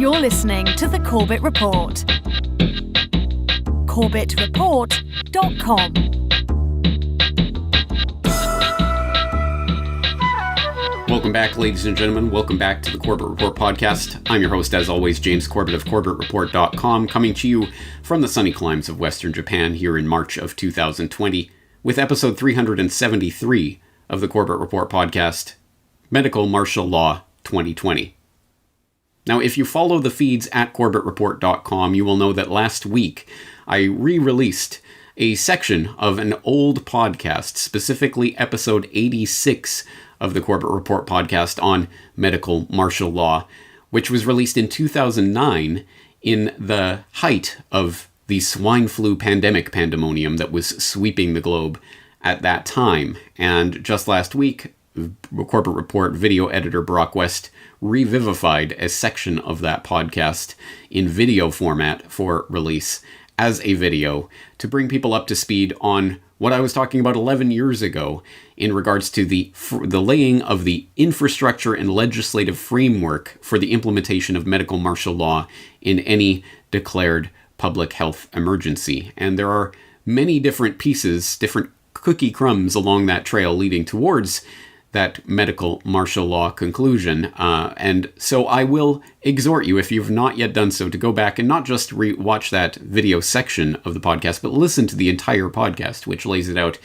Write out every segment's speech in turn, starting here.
You're listening to the Corbett Report. CorbettReport.com. Welcome back, ladies and gentlemen. Welcome back to the Corbett Report podcast. I'm your host, as always, James Corbett of CorbettReport.com, coming to you from the sunny climes of Western Japan here in March of 2020, with episode 373 of the Corbett Report podcast, Medical Martial Law 2020. Now, if you follow the feeds at CorbettReport.com, you will know that last week I re-released a section of an old podcast, specifically episode 86 of the Corbett Report podcast on medical martial law, which was released in 2009 in the height of the swine flu pandemonium that was sweeping the globe at that time. And just last week, Corbett Report video editor Brock West revivified a section of that podcast in video format for release as a video to bring people up to speed on what I was talking about 11 years ago in regards to the laying of the infrastructure and legislative framework for the implementation of medical martial law in any declared public health emergency. And there are many different pieces, different cookie crumbs along that trail leading towards that medical martial law conclusion. And so I will exhort you, if you've not yet done so, to go back and not just watch that video section of the podcast, but listen to the entire podcast, which lays it out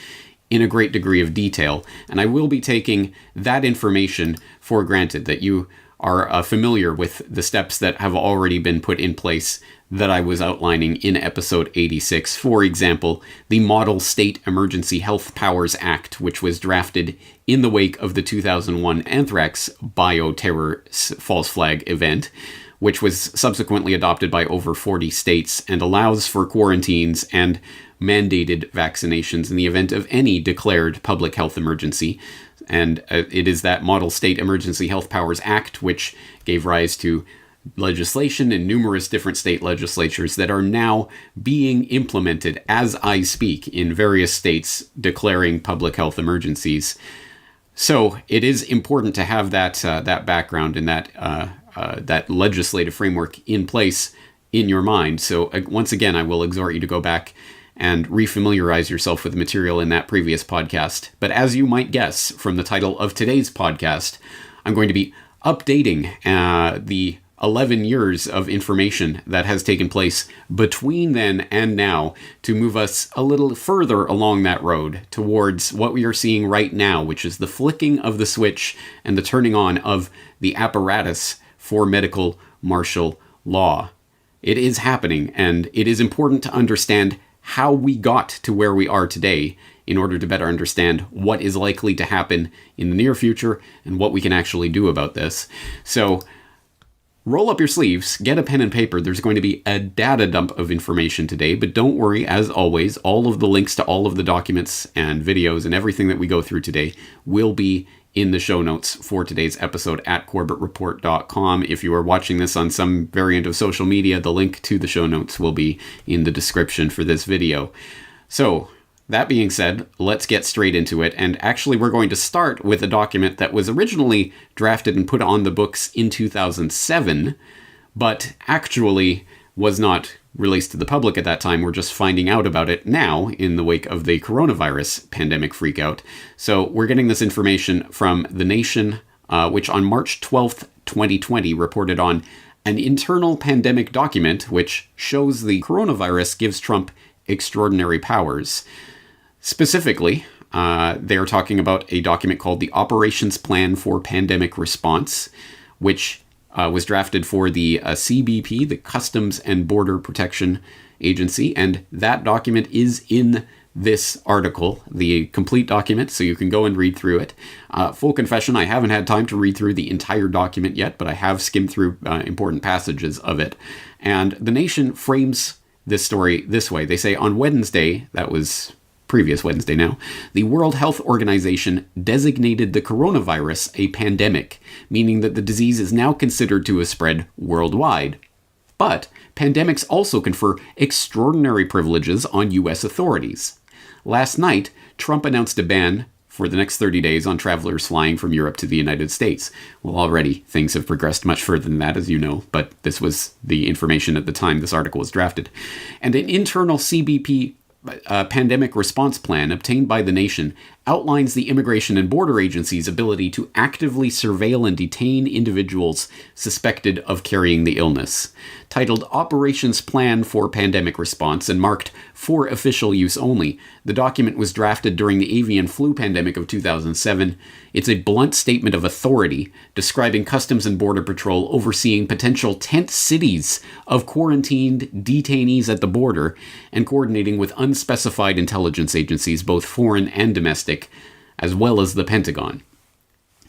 in a great degree of detail. And I will be taking that information for granted, that you are familiar with the steps that have already been put in place that I was outlining in episode 86. For example, the Model State Emergency Health Powers Act, which was drafted in the wake of the 2001 anthrax bioterror false flag event, which was subsequently adopted by over 40 states and allows for quarantines and mandated vaccinations in the event of any declared public health emergency. And it is that Model State Emergency Health Powers Act which gave rise to legislation in numerous different state legislatures that are now being implemented as I speak in various states declaring public health emergencies. So it is important to have that background and that legislative framework in place in your mind. So once again, I will exhort you to go back and refamiliarize yourself with the material in that previous podcast. But as you might guess from the title of today's podcast, I'm going to be updating the 11 years of information that has taken place between then and now to move us a little further along that road towards what we are seeing right now, which is the flicking of the switch and the turning on of the apparatus for medical martial law. It is happening, and it is important to understand how we got to where we are today in order to better understand what is likely to happen in the near future and what we can actually do about this. So roll up your sleeves, get a pen and paper. There's going to be a data dump of information today, but don't worry, as always, all of the links to all of the documents and videos and everything that we go through today will be in the show notes for today's episode at CorbettReport.com. If you are watching this on some variant of social media, the link to the show notes will be in the description for this video. So, that being said, let's get straight into it. And actually, we're going to start with a document that was originally drafted and put on the books in 2007, but actually was not released to the public at that time. We're just finding out about it now in the wake of the coronavirus pandemic freakout. So we're getting this information from The Nation, which on March 12th, 2020 reported on an internal pandemic document which shows the coronavirus gives Trump extraordinary powers. Specifically, they are talking about a document called the Operations Plan for Pandemic Response, which was drafted for the CBP, the Customs and Border Protection Agency, and that document is in this article, the complete document, so you can go and read through it. Full confession, I haven't had time to read through the entire document yet, but I have skimmed through important passages of it. And The Nation frames this story this way. They say, on Wednesday, that was previous Wednesday now, the World Health Organization designated the coronavirus a pandemic, meaning that the disease is now considered to have spread worldwide. But pandemics also confer extraordinary privileges on U.S. authorities. Last night, Trump announced a ban for the next 30 days on travelers flying from Europe to the United States. Well, already things have progressed much further than that, as you know, but this was the information at the time this article was drafted. And an internal CBP pandemic response plan obtained by the nation outlines the Immigration and Border Agency's ability to actively surveil and detain individuals suspected of carrying the illness. Titled Operations Plan for Pandemic Response and marked for official use only, the document was drafted during the avian flu pandemic of 2007. It's a blunt statement of authority describing Customs and Border Patrol overseeing potential tent cities of quarantined detainees at the border and coordinating with unspecified intelligence agencies, both foreign and domestic, as well as the Pentagon.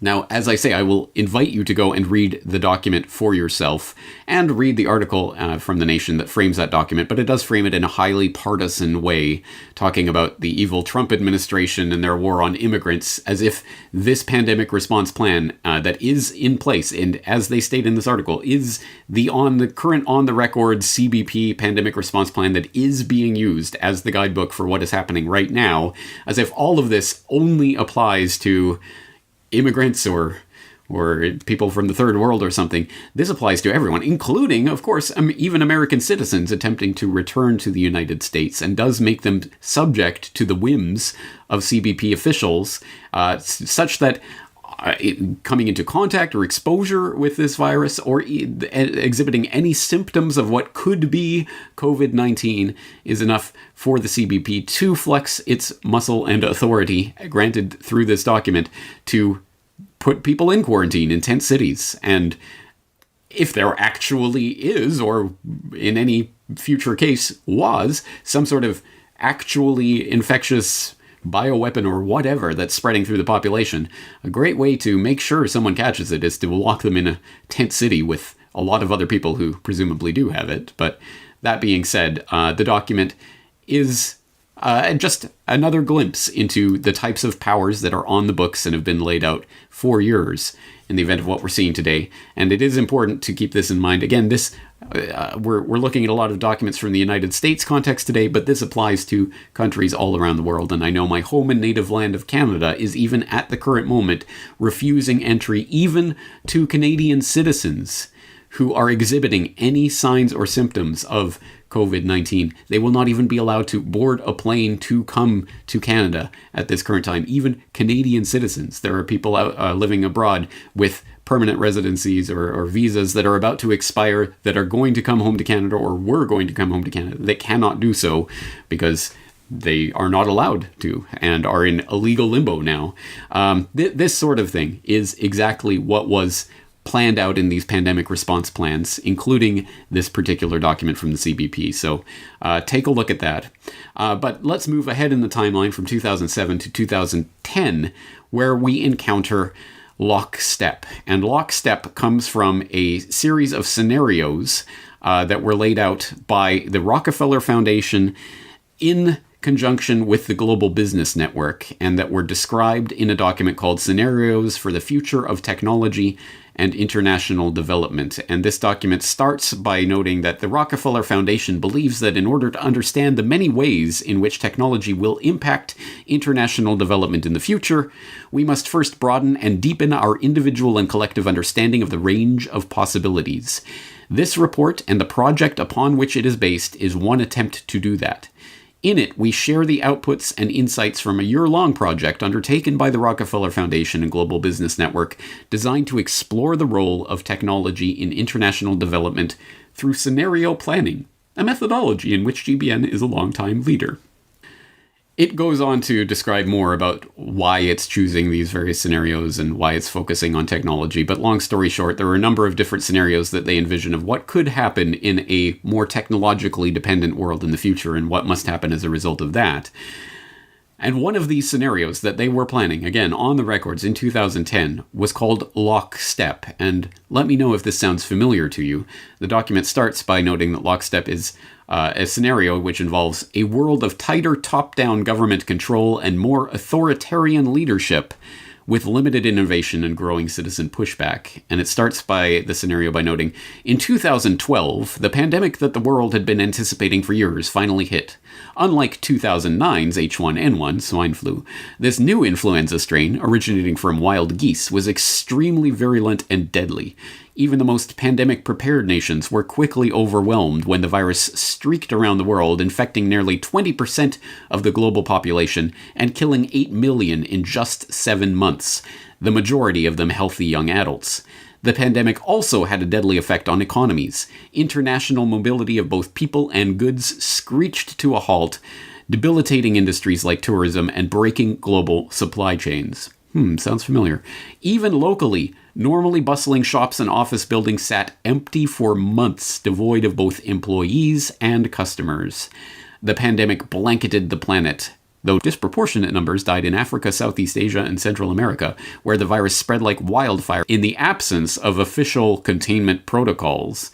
Now, as I say, I will invite you to go and read the document for yourself and read the article from The Nation that frames that document, but it does frame it in a highly partisan way, talking about the evil Trump administration and their war on immigrants, as if this pandemic response plan that is in place, and as they state in this article, is the current on-the-record CBP pandemic response plan that is being used as the guidebook for what is happening right now, as if all of this only applies to immigrants or people from the third world or something. This applies to everyone, including, of course, even American citizens attempting to return to the United States, and does make them subject to the whims of CBP officials, such that coming into contact or exposure with this virus or exhibiting any symptoms of what could be COVID-19 is enough for the CBP to flex its muscle and authority granted through this document to put people in quarantine in tent cities. And if there actually is, or in any future case was, some sort of actually infectious bioweapon or whatever that's spreading through the population, a great way to make sure someone catches it is to lock them in a tent city with a lot of other people who presumably do have it. But that being said, the document is just another glimpse into the types of powers that are on the books and have been laid out for years in the event of what we're seeing today. And it is important to keep this in mind. Again, this we're looking at a lot of documents from the United States context today, but this applies to countries all around the world. And I know my home and native land of Canada is even at the current moment refusing entry even to Canadian citizens who are exhibiting any signs or symptoms of COVID-19. They will not even be allowed to board a plane to come to Canada at this current time. Even Canadian citizens. There are people out living abroad with permanent residencies or visas that are about to expire that are going to come home to Canada or were going to come home to Canada. They cannot do so because they are not allowed to and are in illegal limbo now. This sort of thing is exactly what was planned out in these pandemic response plans, including this particular document from the CBP. So take a look at that. But let's move ahead in the timeline from 2007 to 2010, where we encounter lockstep. And lockstep comes from a series of scenarios that were laid out by the Rockefeller Foundation in conjunction with the Global Business Network, and that were described in a document called Scenarios for the Future of Technology and International Development. And this document starts by noting that the Rockefeller Foundation believes that in order to understand the many ways in which technology will impact international development in the future, we must first broaden and deepen our individual and collective understanding of the range of possibilities. This report and the project upon which it is based is one attempt to do that. In it, we share the outputs and insights from a year-long project undertaken by the Rockefeller Foundation and Global Business Network, designed to explore the role of technology in international development through scenario planning, a methodology in which GBN is a longtime leader. It goes on to describe more about why it's choosing these various scenarios and why it's focusing on technology. But long story short, there are a number of different scenarios that they envision of what could happen in a more technologically dependent world in the future and what must happen as a result of that. And one of these scenarios that they were planning, again, on the records in 2010, was called lockstep. And let me know if this sounds familiar to you. The document starts by noting that lockstep is a scenario which involves a world of tighter top-down government control and more authoritarian leadership, with limited innovation and growing citizen pushback. And it starts by the scenario by noting, in 2012, the pandemic that the world had been anticipating for years finally hit. Unlike 2009's H1N1 swine flu, this new influenza strain, originating from wild geese, was extremely virulent and deadly. Even the most pandemic-prepared nations were quickly overwhelmed when the virus streaked around the world, infecting nearly 20% of the global population and killing 8 million in just 7 months, the majority of them healthy young adults. The pandemic also had a deadly effect on economies. International mobility of both people and goods screeched to a halt, debilitating industries like tourism and breaking global supply chains. Sounds familiar. Even locally, normally bustling shops and office buildings sat empty for months, devoid of both employees and customers. The pandemic blanketed the planet, though disproportionate numbers died in Africa, Southeast Asia, and Central America, where the virus spread like wildfire in the absence of official containment protocols.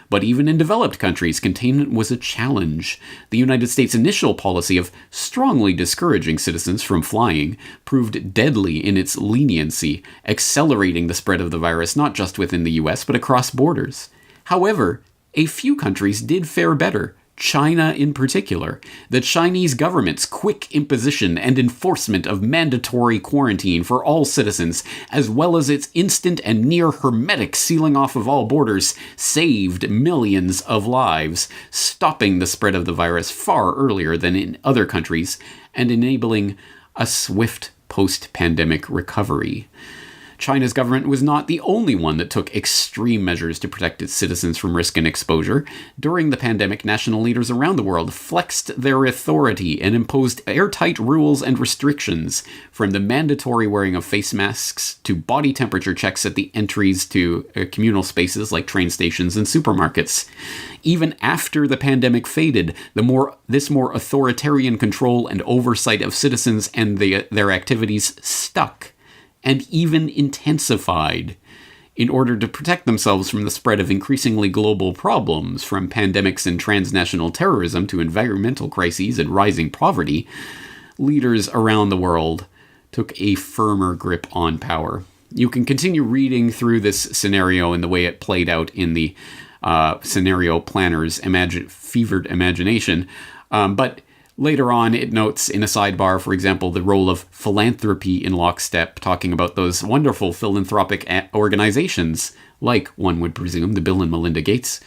But even in developed countries, containment was a challenge. The United States' initial policy of strongly discouraging citizens from flying proved deadly in its leniency, accelerating the spread of the virus not just within the US, but across borders. However, a few countries did fare better. China in particular. The Chinese government's quick imposition and enforcement of mandatory quarantine for all citizens, as well as its instant and near hermetic sealing off of all borders, saved millions of lives, stopping the spread of the virus far earlier than in other countries, and enabling a swift post-pandemic recovery. China's government was not the only one that took extreme measures to protect its citizens from risk and exposure. During the pandemic, national leaders around the world flexed their authority and imposed airtight rules and restrictions, from the mandatory wearing of face masks to body temperature checks at the entries to communal spaces like train stations and supermarkets. Even after the pandemic faded, this more authoritarian control and oversight of citizens and their activities stuck, and even intensified. In order to protect themselves from the spread of increasingly global problems, from pandemics and transnational terrorism to environmental crises and rising poverty, leaders around the world took a firmer grip on power. You can continue reading through this scenario and the way it played out in the scenario planner's fevered imagination, but later on, it notes in a sidebar, for example, the role of philanthropy in lockstep, talking about those wonderful philanthropic organizations, like, one would presume, the Bill and Melinda Gates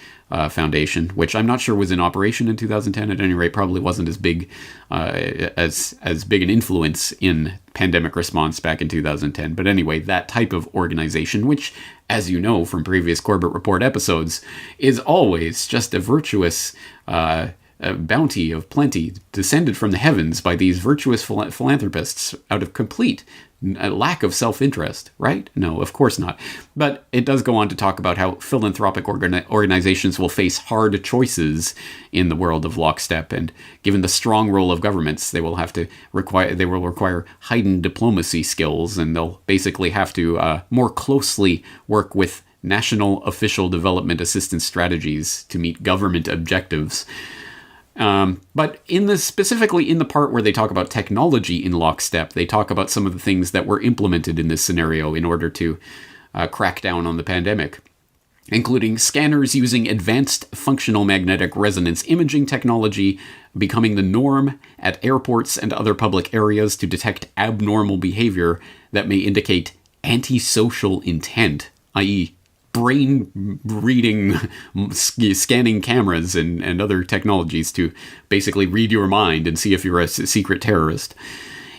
Foundation, which I'm not sure was in operation in 2010. At any rate, probably wasn't as big as big an influence in pandemic response back in 2010. But anyway, that type of organization, which, as you know from previous Corbett Report episodes, is always just a virtuous a bounty of plenty descended from the heavens by these virtuous philanthropists out of complete lack of self-interest, right? No, of course not. But it does go on to talk about how philanthropic organizations will face hard choices in the world of lockstep, and given the strong role of governments, they will require heightened diplomacy skills, and they'll basically have to more closely work with national official development assistance strategies to meet government objectives. But specifically in the part where they talk about technology in lockstep, they talk about some of the things that were implemented in this scenario in order to crack down on the pandemic, including scanners using advanced functional magnetic resonance imaging technology becoming the norm at airports and other public areas to detect abnormal behavior that may indicate antisocial intent, i.e., brain reading, scanning cameras and other technologies to basically read your mind and see if you're a secret terrorist.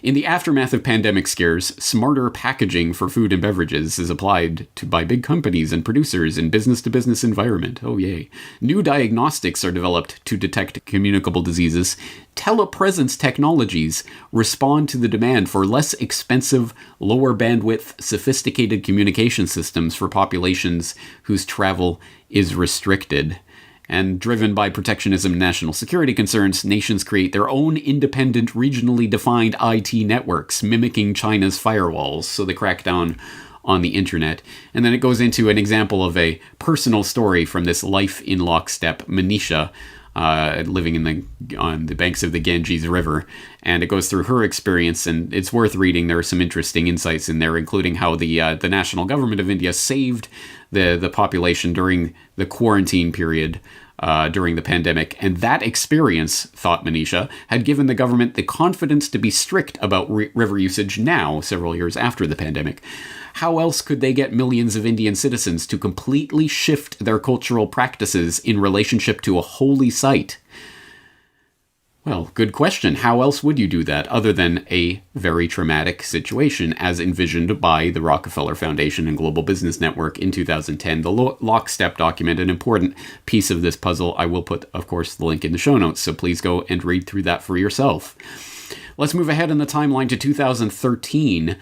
In the aftermath of pandemic scares, smarter packaging for food and beverages is applied by big companies and producers in business-to-business environment. Oh, yay. New diagnostics are developed to detect communicable diseases. Telepresence technologies respond to the demand for less expensive, lower bandwidth, sophisticated communication systems for populations whose travel is restricted. And driven by protectionism and national security concerns, nations create their own independent, regionally defined IT networks, mimicking China's firewalls, so they crack down on the internet. And then it goes into an example of a personal story from this life in lockstep, Manisha, living on the banks of the Ganges River, and it goes through her experience, and it's worth reading. There are some interesting insights in there, including how the national government of India saved the population during the quarantine period during the pandemic, and that experience, thought Manisha, had given the government the confidence to be strict about river usage now, several years after the pandemic. How else could they get millions of Indian citizens to completely shift their cultural practices in relationship to a holy site? Well, good question. How else would you do that other than a very traumatic situation as envisioned by the Rockefeller Foundation and Global Business Network in 2010? The Lockstep document, an important piece of this puzzle. I will put, of course, the link in the show notes, so please go and read through that for yourself. Let's move ahead in the timeline to 2013.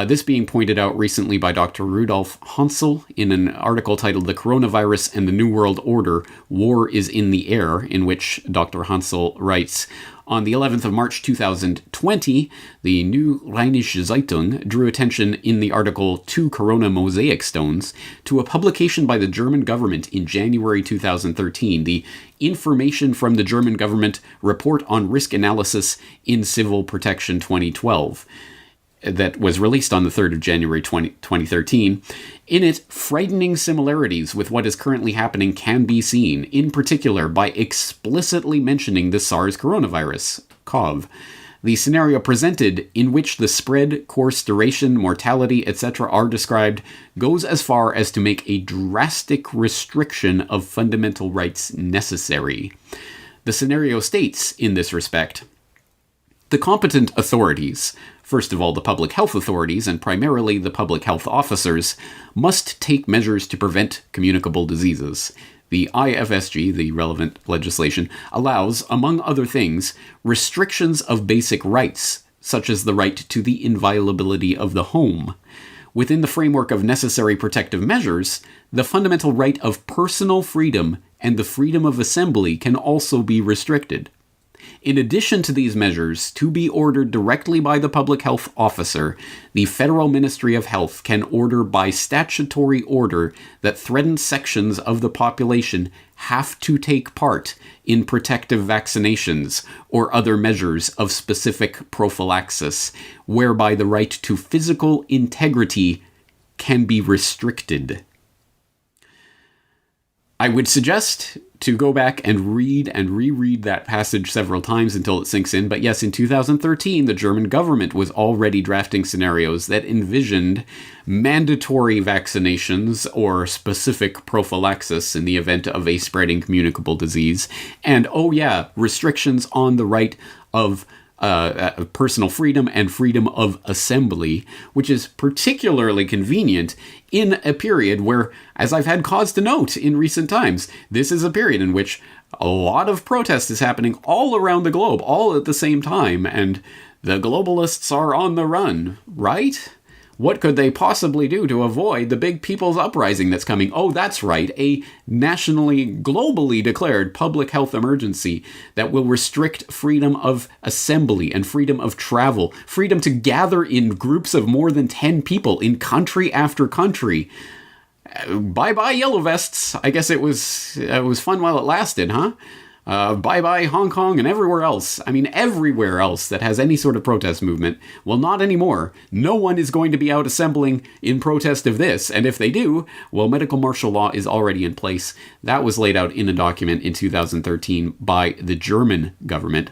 This being pointed out recently by Dr. Rudolf Hansel in an article titled The Coronavirus and the New World Order, War is in the Air, in which Dr. Hansel writes, on the 11th of March 2020, the New Rheinische Zeitung drew attention in the article Two Corona Mosaic Stones to a publication by the German government in January 2013, the Information from the German Government Report on Risk Analysis in Civil Protection 2012. That was released on the 3rd of January 2013. In it, frightening similarities with what is currently happening can be seen, in particular by explicitly mentioning the SARS coronavirus, CoV. The scenario presented, in which the spread, course, duration, mortality, etc. are described, goes as far as to make a drastic restriction of fundamental rights necessary. The scenario states, in this respect, the competent authorities, first of all the public health authorities and primarily the public health officers, must take measures to prevent communicable diseases. The IFSG, the relevant legislation, allows, among other things, restrictions of basic rights, such as the right to the inviolability of the home. Within the framework of necessary protective measures, the fundamental right of personal freedom and the freedom of assembly can also be restricted. In addition to these measures, to be ordered directly by the public health officer, the Federal Ministry of Health can order by statutory order that threatened sections of the population have to take part in protective vaccinations or other measures of specific prophylaxis, whereby the right to physical integrity can be restricted. I would suggest to go back and read and reread that passage several times until it sinks in. But yes, in 2013, the German government was already drafting scenarios that envisioned mandatory vaccinations or specific prophylaxis in the event of a spreading communicable disease. And, restrictions on the right of personal freedom and freedom of assembly, which is particularly convenient in a period where, as I've had cause to note in recent times, this is a period in which a lot of protest is happening all around the globe, all at the same time, and the globalists are on the run, right? What could they possibly do to avoid the big people's uprising that's coming? Oh, that's right, a nationally, globally declared public health emergency that will restrict freedom of assembly and freedom of travel, freedom to gather in groups of more than 10 people in country after country. Bye-bye yellow vests. I guess it was fun while it lasted, huh? Bye-bye Hong Kong and everywhere else. I mean, everywhere else that has any sort of protest movement. Well, not anymore. No one is going to be out assembling in protest of this. And if they do, well, medical martial law is already in place. That was laid out in a document in 2013 by the German government.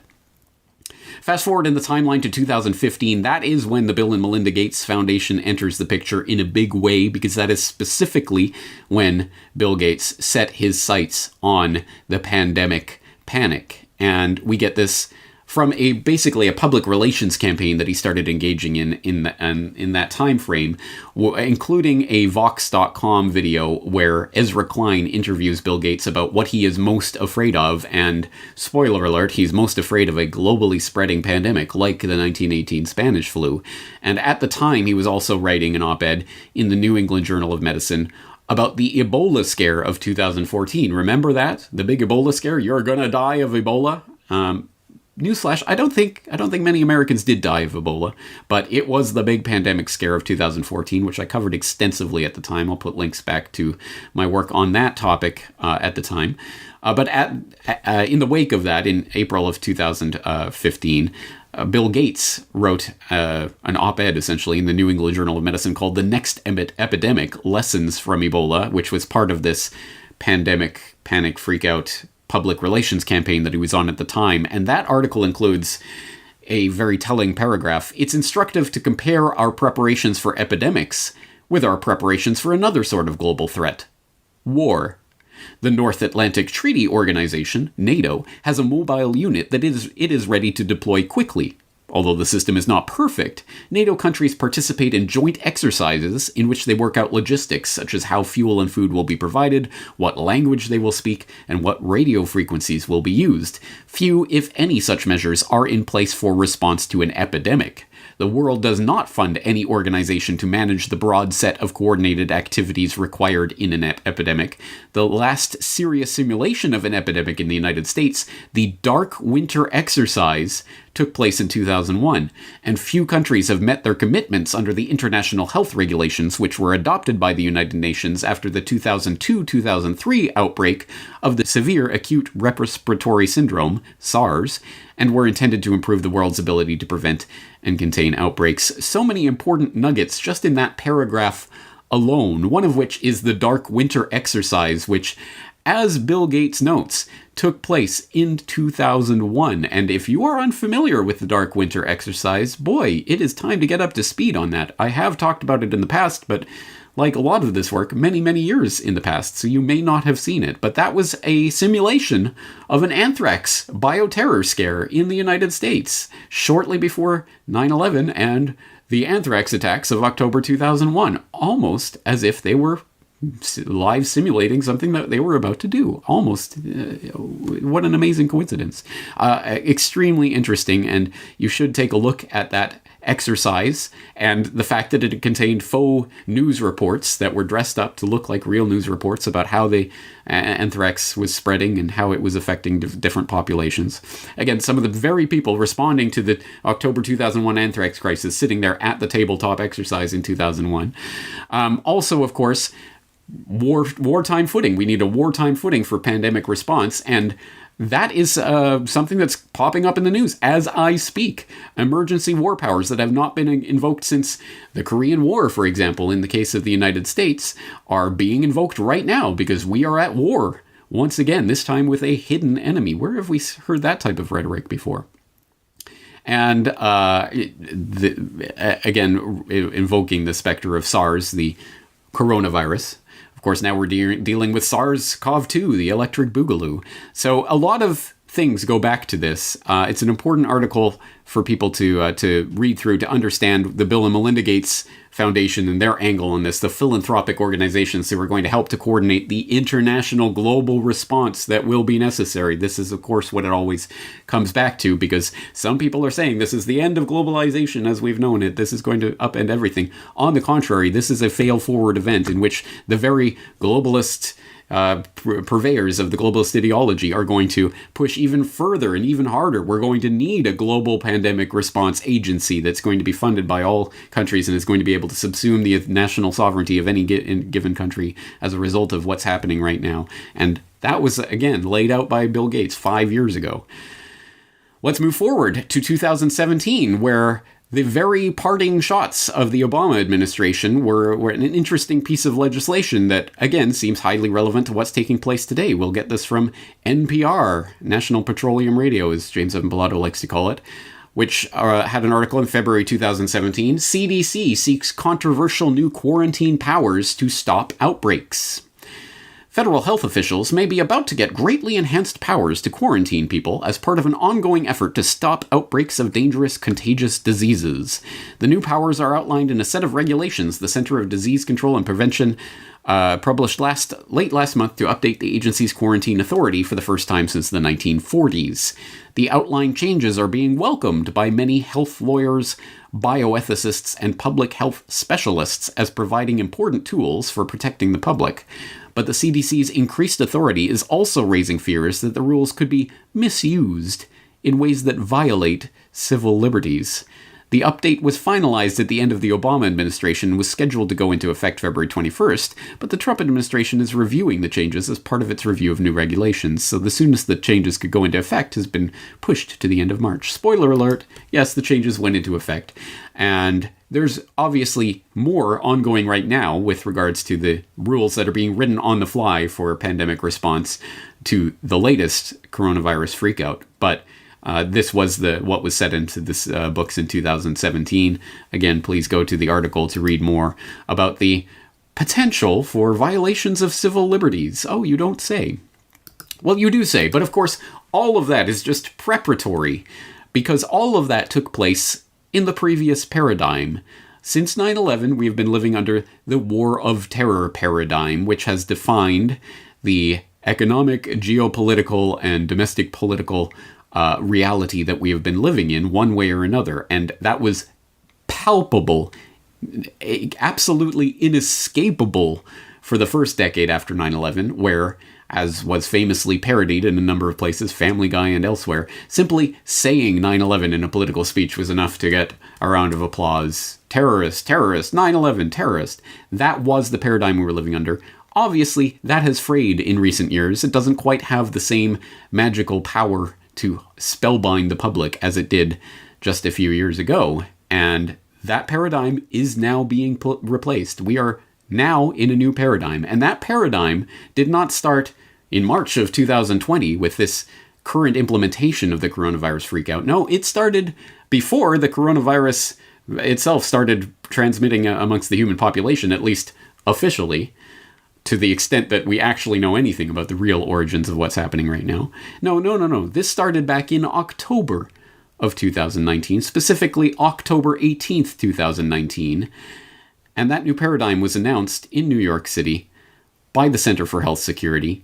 Fast forward in the timeline to 2015, that is when the Bill and Melinda Gates Foundation enters the picture in a big way, because that is specifically when Bill Gates set his sights on the pandemic panic. And we get this from basically a public relations campaign that he started engaging in that time frame, including a Vox.com video where Ezra Klein interviews Bill Gates about what he is most afraid of, and spoiler alert, he's most afraid of a globally spreading pandemic like the 1918 Spanish flu. And at the time, he was also writing an op-ed in the New England Journal of Medicine about the Ebola scare of 2014. Remember that? The big Ebola scare? You're gonna die of Ebola? newsflash, I don't think many Americans did die of Ebola, but it was the big pandemic scare of 2014, which I covered extensively at the time. I'll put links back to my work on that topic at the time. But in the wake of that, in April of 2015, Bill Gates wrote an op-ed, essentially, in the New England Journal of Medicine called "The Next Epidemic: Lessons from Ebola," which was part of this pandemic panic freak-out public relations campaign that he was on at the time. And that article includes a very telling paragraph. "It's instructive to compare our preparations for epidemics with our preparations for another sort of global threat: war. The North Atlantic Treaty Organization, NATO, has a mobile unit that it is ready to deploy quickly. Although the system is not perfect, NATO countries participate in joint exercises in which they work out logistics, such as how fuel and food will be provided, what language they will speak, and what radio frequencies will be used. Few, if any, such measures are in place for response to an epidemic. The world does not fund any organization to manage the broad set of coordinated activities required in an epidemic. The last serious simulation of an epidemic in the United States, the Dark Winter Exercise, took place in 2001, and few countries have met their commitments under the international health regulations which were adopted by the United Nations after the 2002-2003 outbreak of the Severe Acute Respiratory Syndrome, SARS, and were intended to improve the world's ability to prevent and contain outbreaks." So many important nuggets just in that paragraph alone, one of which is the Dark Winter Exercise, which, as Bill Gates notes, took place in 2001. And if you are unfamiliar with the Dark Winter Exercise, boy, it is time to get up to speed on that. I have talked about it in the past, but like a lot of this work, many, many years in the past, so you may not have seen it. But that was a simulation of an anthrax bioterror scare in the United States, shortly before 9/11 and the anthrax attacks of October 2001, almost as if they were live simulating something that they were about to do. Almost. What an amazing coincidence. Extremely interesting, and you should take a look at that exercise and the fact that it contained faux news reports that were dressed up to look like real news reports about how the anthrax was spreading and how it was affecting different populations. Again, some of the very people responding to the October 2001 anthrax crisis sitting there at the tabletop exercise in 2001. Also, of course, wartime footing. We need a wartime footing for pandemic response, and that is something that's popping up in the news as I speak. Emergency war powers that have not been invoked since the Korean War, for example, in the case of the United States, are being invoked right now because we are at war once again, this time with a hidden enemy. Where have we heard that type of rhetoric before? And again, invoking the specter of SARS, the coronavirus. Of course, now we're dealing with SARS-CoV-2, the electric boogaloo. So a lot of things go back to this. It's an important article for people to read through to understand the Bill and Melinda Gates Foundation and their angle on this, the philanthropic organizations who are going to help to coordinate the international global response that will be necessary. This is, of course, what it always comes back to, because some people are saying this is the end of globalization as we've known it. This is going to upend everything. On the contrary, this is a fail-forward event in which the very globalist purveyors of the globalist ideology are going to push even further and even harder. We're going to need a global pandemic response agency that's going to be funded by all countries and is going to be able to subsume the national sovereignty of any given country as a result of what's happening right now. And that was, again, laid out by Bill Gates 5 years ago. Let's move forward to 2017, where the very parting shots of the Obama administration were an interesting piece of legislation that, again, seems highly relevant to what's taking place today. We'll get this from NPR, National Petroleum Radio, as James Evan Pilato likes to call it, which had an article in February 2017. CDC seeks controversial new quarantine powers to stop outbreaks. Federal health officials may be about to get greatly enhanced powers to quarantine people as part of an ongoing effort to stop outbreaks of dangerous, contagious diseases. The new powers are outlined in a set of regulations the Center of Disease Control and Prevention published late last month to update the agency's quarantine authority for the first time since the 1940s. The outlined changes are being welcomed by many health lawyers, bioethicists, and public health specialists as providing important tools for protecting the public. But the CDC's increased authority is also raising fears that the rules could be misused in ways that violate civil liberties. The update was finalized at the end of the Obama administration and was scheduled to go into effect February 21st, but the Trump administration is reviewing the changes as part of its review of new regulations, so the soonest the changes could go into effect has been pushed to the end of March. Spoiler alert, yes, the changes went into effect, and there's obviously more ongoing right now with regards to the rules that are being written on the fly for pandemic response to the latest coronavirus freakout, but this was what was set into this books in 2017. Again, please go to the article to read more about the potential for violations of civil liberties. Oh, you don't say. Well, you do say, but of course, all of that is just preparatory, because all of that took place in the previous paradigm. Since 9/11, we have been living under the War of Terror paradigm, which has defined the economic, geopolitical, and domestic political reality that we have been living in one way or another. And that was palpable, absolutely inescapable for the first decade after 9/11, where, as was famously parodied in a number of places, Family Guy and elsewhere, simply saying 9/11 in a political speech was enough to get a round of applause. Terrorist, terrorist, 9/11, terrorist. That was the paradigm we were living under. Obviously, that has frayed in recent years. It doesn't quite have the same magical power to spellbind the public as it did just a few years ago. And that paradigm is now being replaced. We are now in a new paradigm. And that paradigm did not start in March of 2020 with this current implementation of the coronavirus freakout. No, it started before the coronavirus itself started transmitting amongst the human population, at least officially, to the extent that we actually know anything about the real origins of what's happening right now. No. This started back in October of 2019, specifically October 18th, 2019. And that new paradigm was announced in New York City by the Center for Health Security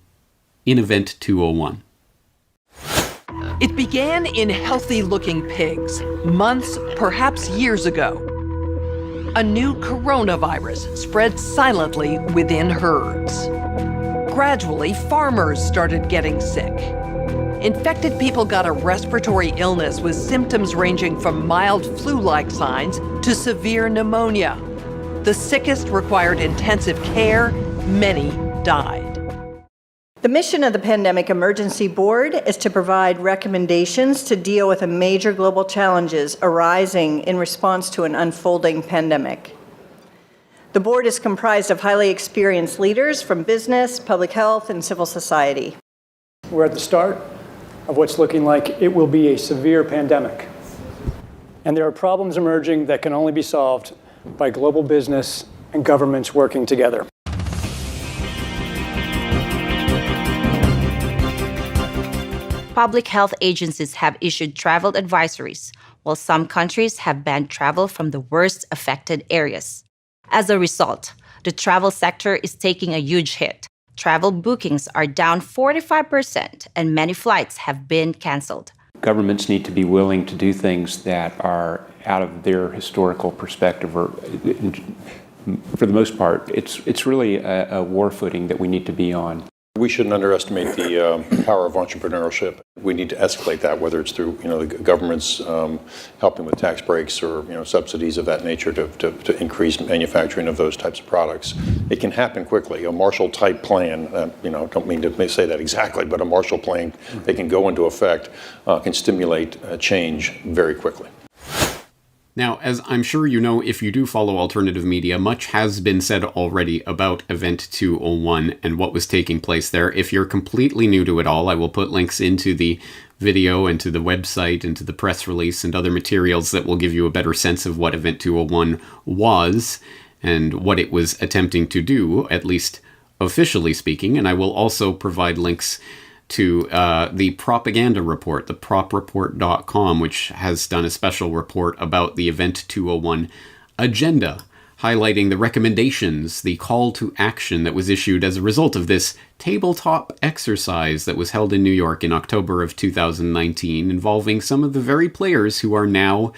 in Event 201. It began in healthy-looking pigs, months, perhaps years ago. A new coronavirus spread silently within herds. Gradually, farmers started getting sick. Infected people got a respiratory illness with symptoms ranging from mild flu-like signs to severe pneumonia. The sickest required intensive care. Many died. The mission of the Pandemic Emergency Board is to provide recommendations to deal with the major global challenges arising in response to an unfolding pandemic. The board is comprised of highly experienced leaders from business, public health, and civil society. We're at the start of what's looking like it will be a severe pandemic. And there are problems emerging that can only be solved by global business and governments working together. Public health agencies have issued travel advisories, while some countries have banned travel from the worst affected areas. As a result, the travel sector is taking a huge hit. Travel bookings are down 45%, and many flights have been canceled. Governments need to be willing to do things that are out of their historical perspective, or for the most part, it's really a war footing that we need to be on. We shouldn't underestimate the power of entrepreneurship. We need to escalate that, whether it's through the government's helping with tax breaks or subsidies of that nature to increase manufacturing of those types of products. It can happen quickly. A Marshall-type plan, don't mean to say that exactly, but a Marshall plan that can go into effect can stimulate change very quickly. Now, as I'm sure you know, if you do follow alternative media, much has been said already about Event 201 and what was taking place there. If you're completely new to it all, I will put links into the video and to the website and to the press release and other materials that will give you a better sense of what Event 201 was and what it was attempting to do, at least officially speaking. And I will also provide links to the propaganda report, the propreport.com, which has done a special report about the Event 201 agenda, highlighting the recommendations, the call to action that was issued as a result of this tabletop exercise that was held in New York in October of 2019, involving some of the very players who are now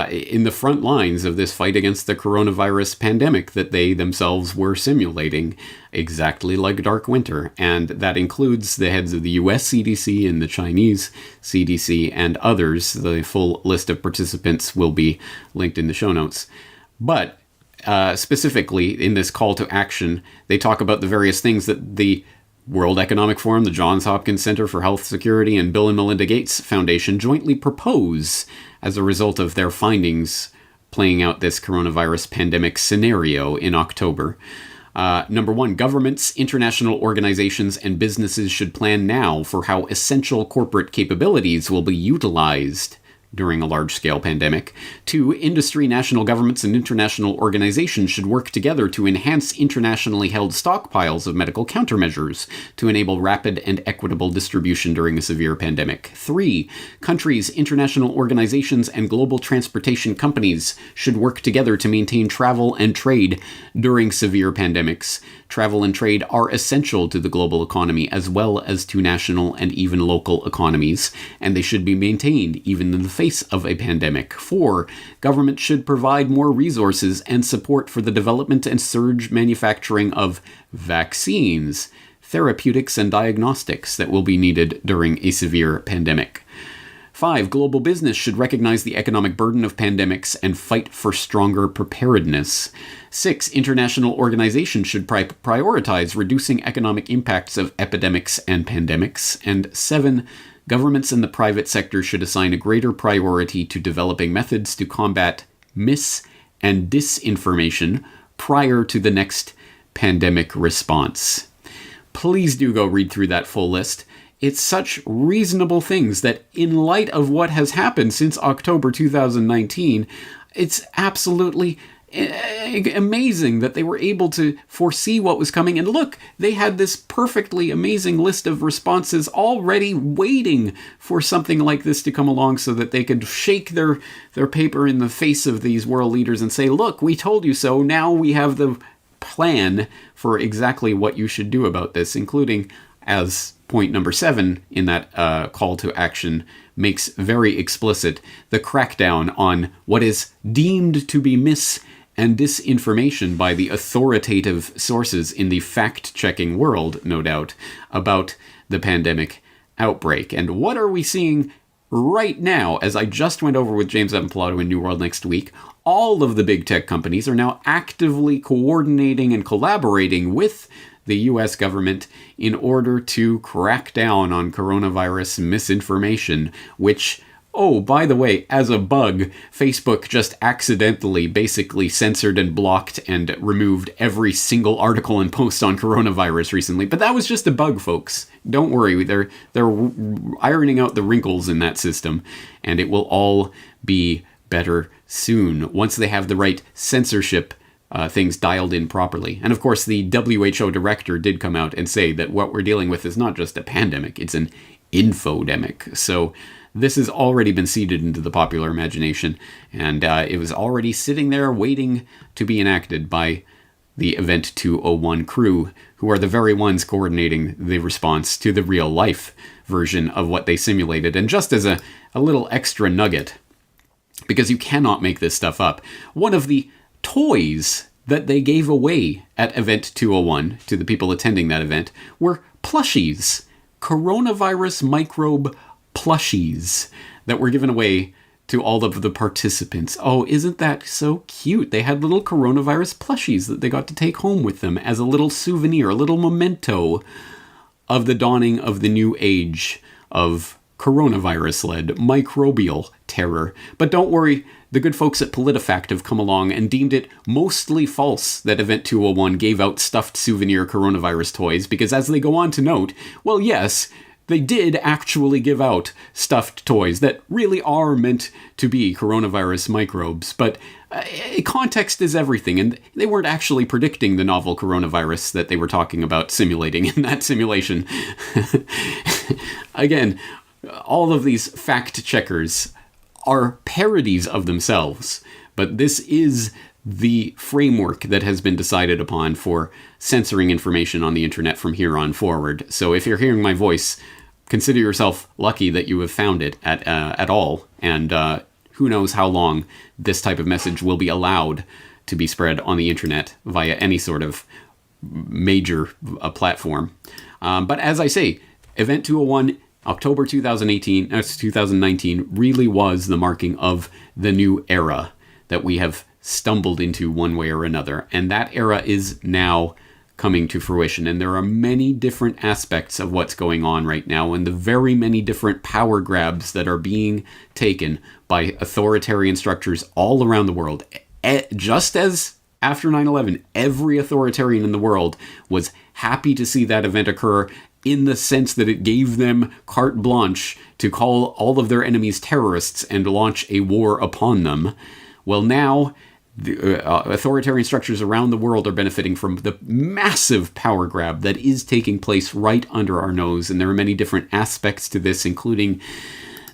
in the front lines of this fight against the coronavirus pandemic that they themselves were simulating, exactly like Dark Winter. And that includes the heads of the US CDC and the Chinese CDC and others. The full list of participants will be linked in the show notes. But specifically in this call to action, they talk about the various things that the World Economic Forum, the Johns Hopkins Center for Health Security, and Bill and Melinda Gates Foundation jointly propose as a result of their findings playing out this coronavirus pandemic scenario in October. Number one, governments, international organizations, and businesses should plan now for how essential corporate capabilities will be utilized during a large-scale pandemic. 2, industry, national governments, and international organizations should work together to enhance internationally held stockpiles of medical countermeasures to enable rapid and equitable distribution during a severe pandemic. 3, countries, international organizations, and global transportation companies should work together to maintain travel and trade during severe pandemics. Travel and trade are essential to the global economy as well as to national and even local economies, and they should be maintained even in the face of a pandemic. 4, government should provide more resources and support for the development and surge manufacturing of vaccines, therapeutics, and diagnostics that will be needed during a severe pandemic. 5, global business should recognize the economic burden of pandemics and fight for stronger preparedness. 6, international organizations should prioritize reducing economic impacts of epidemics and pandemics. And 7, governments and the private sector should assign a greater priority to developing methods to combat mis- and disinformation prior to the next pandemic response. Please do go read through that full list. It's such reasonable things that, in light of what has happened since October 2019, it's absolutely amazing that they were able to foresee what was coming. And look, they had this perfectly amazing list of responses already waiting for something like this to come along so that they could shake their paper in the face of these world leaders and say, look, we told you so. Now we have the plan for exactly what you should do about this, including, as point number 7 in that call to action makes very explicit, the crackdown on what is deemed to be mis- and disinformation by the authoritative sources in the fact-checking world, no doubt, about the pandemic outbreak. And what are we seeing right now? As I just went over with James Evan Pilato in New World Next Week, all of the big tech companies are now actively coordinating and collaborating with the US government in order to crack down on coronavirus misinformation, which, oh, by the way, as a bug, Facebook just accidentally basically censored and blocked and removed every single article and post on coronavirus recently. But that was just a bug, folks. Don't worry, they're ironing out the wrinkles in that system, and it will all be better soon once they have the right censorship things dialed in properly. And of course, the WHO director did come out and say that what we're dealing with is not just a pandemic, it's an infodemic. So this has already been seeded into the popular imagination, and it was already sitting there waiting to be enacted by the Event 201 crew, who are the very ones coordinating the response to the real-life version of what they simulated. And just as a little extra nugget, because you cannot make this stuff up, one of the toys that they gave away at Event 201 to the people attending that event were plushies, coronavirus microbe plushies that were given away to all of the participants. Oh, isn't that so cute? They had little coronavirus plushies that they got to take home with them as a little souvenir, a little memento of the dawning of the new age of coronavirus-led microbial terror. But don't worry, the good folks at PolitiFact have come along and deemed it mostly false that Event 201 gave out stuffed souvenir coronavirus toys, because as they go on to note, well, yes, they did actually give out stuffed toys that really are meant to be coronavirus microbes, but context is everything, and they weren't actually predicting the novel coronavirus that they were talking about simulating in that simulation. Again, all of these fact-checkers are parodies of themselves, but this is the framework that has been decided upon for censoring information on the internet from here on forward. So if you're hearing my voice, consider yourself lucky that you have found it at all, and who knows how long this type of message will be allowed to be spread on the internet via any sort of major platform. But as I say, Event 201, October 2019 really was the marking of the new era that we have stumbled into one way or another. And that era is now coming to fruition. And there are many different aspects of what's going on right now, and the very many different power grabs that are being taken by authoritarian structures all around the world. Just as after 9/11, every authoritarian in the world was happy to see that event occur, in the sense that it gave them carte blanche to call all of their enemies terrorists and launch a war upon them. Well, now the authoritarian structures around the world are benefiting from the massive power grab that is taking place right under our nose. And there are many different aspects to this, including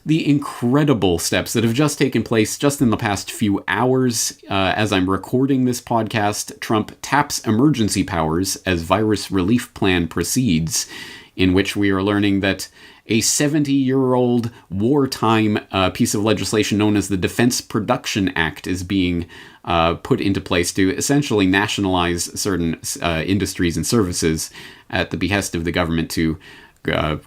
the incredible steps that have just taken place just in the past few hours. As I'm recording this podcast, Trump taps emergency powers as virus relief plan proceeds, in which we are learning that a 70-year-old wartime piece of legislation known as the Defense Production Act is being put into place to essentially nationalize certain industries and services at the behest of the government to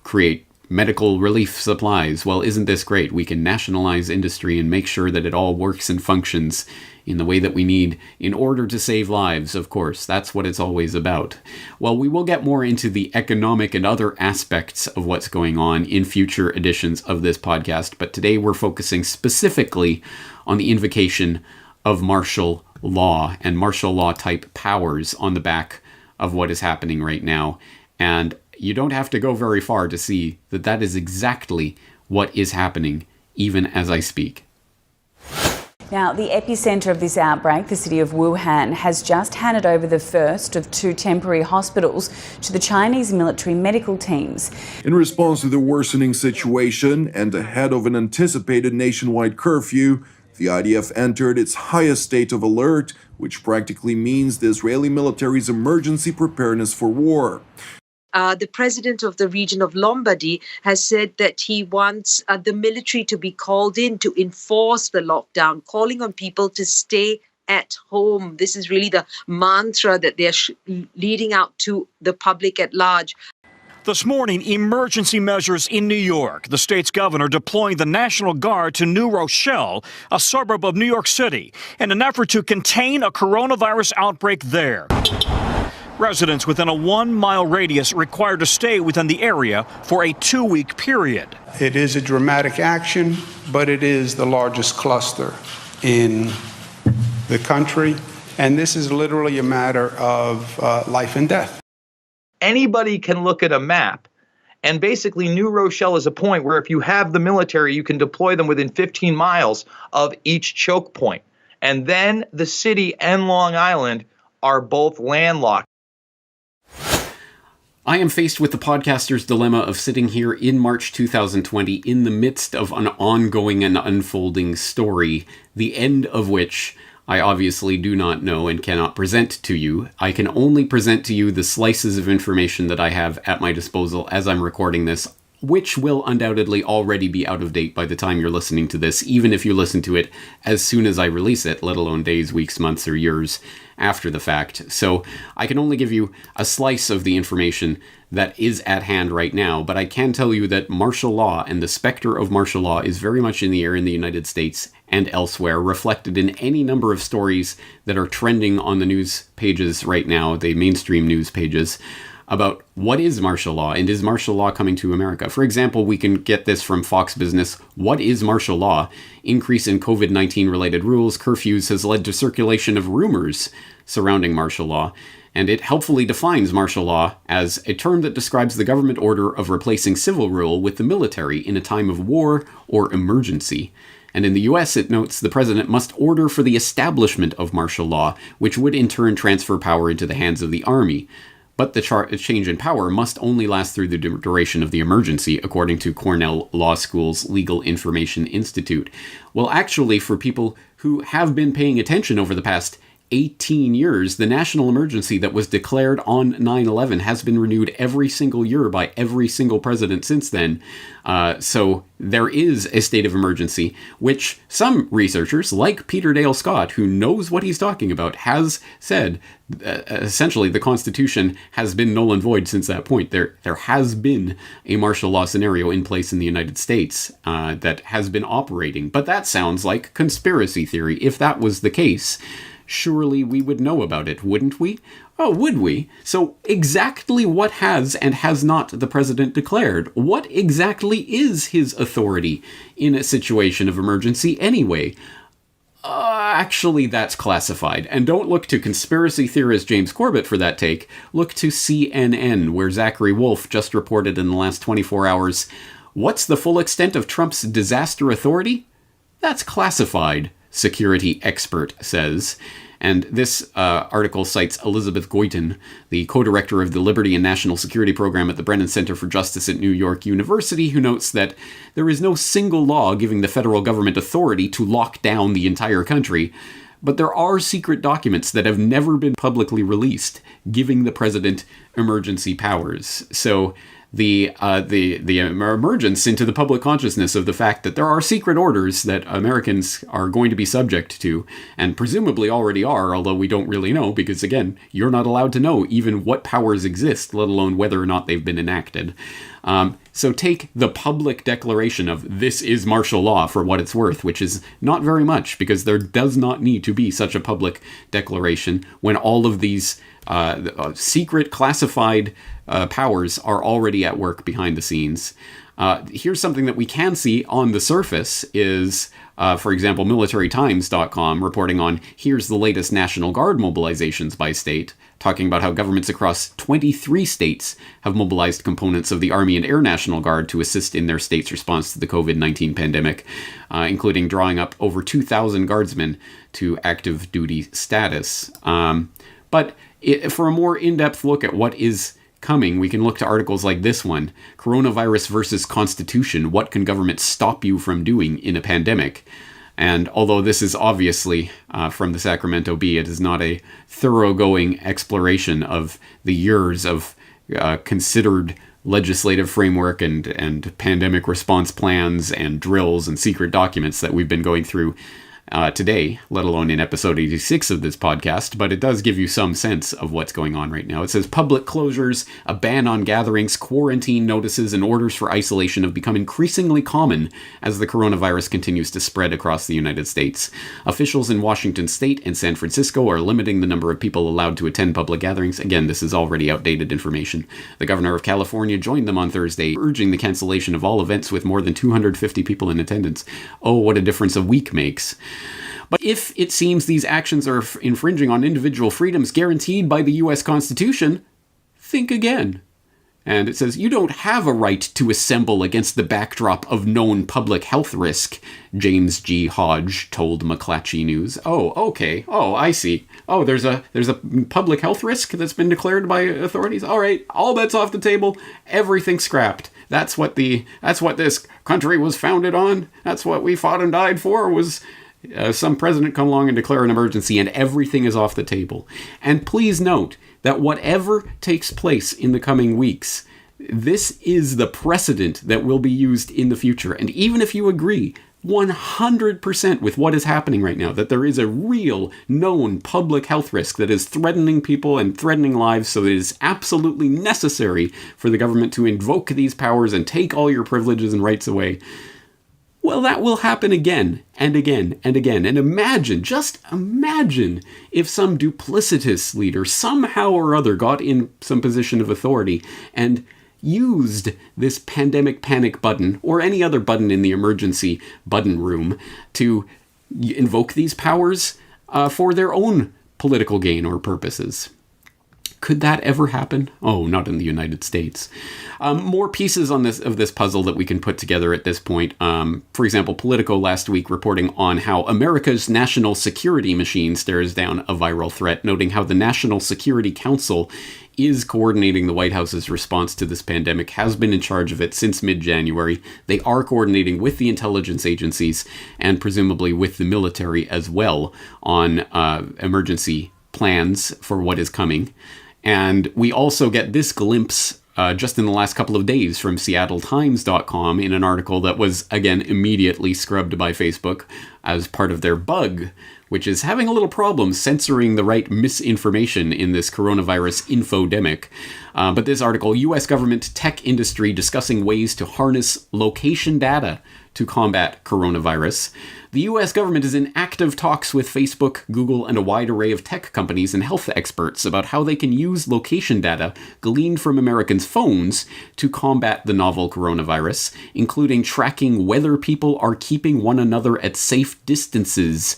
create medical relief supplies. Well, isn't this great? We can nationalize industry and make sure that it all works and functions in the way that we need in order to save lives, of course. That's what it's always about. Well, we will get more into the economic and other aspects of what's going on in future editions of this podcast, but today we're focusing specifically on the invocation of martial law and martial law type powers on the back of what is happening right now. And you don't have to go very far to see that that is exactly what is happening, even as I speak. Now, the epicenter of this outbreak, the city of Wuhan, has just handed over the first of 2 temporary hospitals to the Chinese military medical teams. In response to the worsening situation and ahead of an anticipated nationwide curfew, the IDF entered its highest state of alert, which practically means the Israeli military's emergency preparedness for war. The president of the region of Lombardy has said that he wants the military to be called in to enforce the lockdown, calling on people to stay at home. This is really the mantra that they're leading out to the public at large. This morning, emergency measures in New York. The state's governor deploying the National Guard to New Rochelle, a suburb of New York City, in an effort to contain a coronavirus outbreak there. Residents within a 1-mile radius required to stay within the area for a 2-week period. It is a dramatic action, but it is the largest cluster in the country, and this is literally a matter of life and death. Anybody can look at a map, and basically New Rochelle is a point where if you have the military, you can deploy them within 15 miles of each choke point. And then the city and Long Island are both landlocked. I am faced with the podcaster's dilemma of sitting here in March 2020 in the midst of an ongoing and unfolding story, the end of which I obviously do not know and cannot present to you. I can only present to you the slices of information that I have at my disposal as I'm recording this, which will undoubtedly already be out of date by the time you're listening to this, even if you listen to it as soon as I release it, let alone days, weeks, months, or years after the fact. So I can only give you a slice of the information that is at hand right now, but I can tell you that martial law and the specter of martial law is very much in the air in the United States and elsewhere, reflected in any number of stories that are trending on the news pages right now, the mainstream news pages, about what is martial law and is martial law coming to America. For example, we can get this from Fox Business. What is martial law? Increase in COVID-19 related rules, curfews has led to circulation of rumors surrounding martial law, and it helpfully defines martial law as a term that describes the government order of replacing civil rule with the military in a time of war or emergency. And in the US, it notes the president must order for the establishment of martial law, which would in turn transfer power into the hands of the army. But the change in power must only last through the duration of the emergency, according to Cornell Law School's Legal Information Institute. Well, actually, for people who have been paying attention over the past 18 years. The national emergency that was declared on 9/11 has been renewed every single year by every single president since then. So there is a state of emergency, which some researchers, like Peter Dale Scott, who knows what he's talking about, has said essentially the Constitution has been null and void since that point. There has been a martial law scenario in place in the United States that has been operating. But that sounds like conspiracy theory. If that was the case, surely we would know about it, wouldn't we? Oh, would we? So exactly what has and has not the president declared? What exactly is his authority in a situation of emergency anyway? Actually, that's classified. And don't look to conspiracy theorist James Corbett for that take. Look to CNN, where Zachary Wolf just reported in the last 24 hours, what's the full extent of Trump's disaster authority? That's classified, security expert says. And this article cites Elizabeth Goitin, the co-director of the Liberty and National Security Program at the Brennan Center for Justice at New York University, who notes that there is no single law giving the federal government authority to lock down the entire country, but there are secret documents that have never been publicly released giving the president emergency powers. So the emergence into the public consciousness of the fact that there are secret orders that Americans are going to be subject to, and presumably already are, although we don't really know, because again, you're not allowed to know even what powers exist, let alone whether or not they've been enacted. So take the public declaration of this is martial law for what it's worth, which is not very much, because there does not need to be such a public declaration when all of these secret classified powers are already at work behind the scenes. Here's something that we can see on the surface is, for example, militarytimes.com reporting on here's the latest National Guard mobilizations by state, talking about how governments across 23 states have mobilized components of the Army and Air National Guard to assist in their state's response to the COVID-19 pandemic, including drawing up over 2,000 guardsmen to active duty status. But for a more in-depth look at what is coming, we can look to articles like this one, Coronavirus versus Constitution, What Can Government Stop You From Doing in a Pandemic? And although this is obviously from the Sacramento Bee, it is not a thoroughgoing exploration of the years of considered legislative framework and pandemic response plans and drills and secret documents that we've been going through today, let alone in episode 86 of this podcast, but it does give you some sense of what's going on right now. It says public closures, a ban on gatherings, quarantine notices, and orders for isolation have become increasingly common as the coronavirus continues to spread across the United States. Officials in Washington State and San Francisco are limiting the number of people allowed to attend public gatherings. Again, this is already outdated information. The governor of California joined them on Thursday, urging the cancellation of all events with more than 250 people in attendance. Oh, what a difference a week makes. But if it seems these actions are infringing on individual freedoms guaranteed by the U.S. Constitution, think again. And it says, you don't have a right to assemble against the backdrop of known public health risk, James G. Hodge told McClatchy News. Oh, okay. Oh, I see. Oh, there's a public health risk that's been declared by authorities? All right, all bets off the table. Everything scrapped. That's what this country was founded on. That's what we fought and died for, was some president come along and declare an emergency, and everything is off the table. And please note that whatever takes place in the coming weeks, this is the precedent that will be used in the future. And even if you agree 100% with what is happening right now, that there is a real known public health risk that is threatening people and threatening lives, so it is absolutely necessary for the government to invoke these powers and take all your privileges and rights away, well, that will happen again and again and again. And just imagine if some duplicitous leader somehow or other got in some position of authority and used this pandemic panic button or any other button in the emergency button room to invoke these powers for their own political gain or purposes. Could that ever happen? Oh, not in the United States. More pieces on this puzzle that we can put together at this point. For example, Politico last week reporting on how America's national security machine stares down a viral threat, noting how the National Security Council is coordinating the White House's response to this pandemic, has been in charge of it since mid-January. They are coordinating with the intelligence agencies and presumably with the military as well on emergency plans for what is coming. And we also get this glimpse just in the last couple of days from SeattleTimes.com in an article that was, again, immediately scrubbed by Facebook as part of their bug, which is having a little problem censoring the right misinformation in this coronavirus infodemic. But this article, U.S. government tech industry discussing ways to harness location data to combat coronavirus. The U.S. government is in active talks with Facebook, Google, and a wide array of tech companies and health experts about how they can use location data gleaned from Americans' phones to combat the novel coronavirus, including tracking whether people are keeping one another at safe distances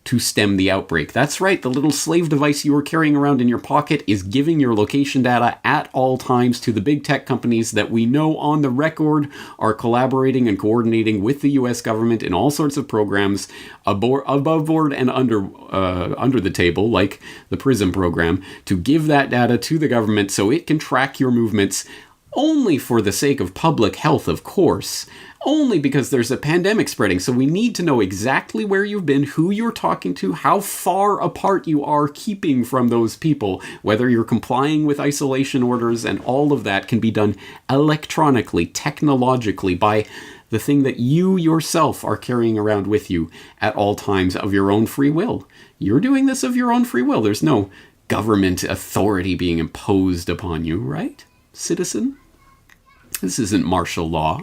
to stem the outbreak. That's right, the little slave device you are carrying around in your pocket is giving your location data at all times to the big tech companies that we know on the record are collaborating and coordinating with the US government in all sorts of programs above board and under the table, like the PRISM program, to give that data to the government so it can track your movements only for the sake of public health, of course. Only because there's a pandemic spreading, so we need to know exactly where you've been, who you're talking to, how far apart you are keeping from those people, whether you're complying with isolation orders, and all of that can be done electronically, technologically, by the thing that you yourself are carrying around with you at all times of your own free will. You're doing this of your own free will. There's no government authority being imposed upon you, right, citizen? This isn't martial law.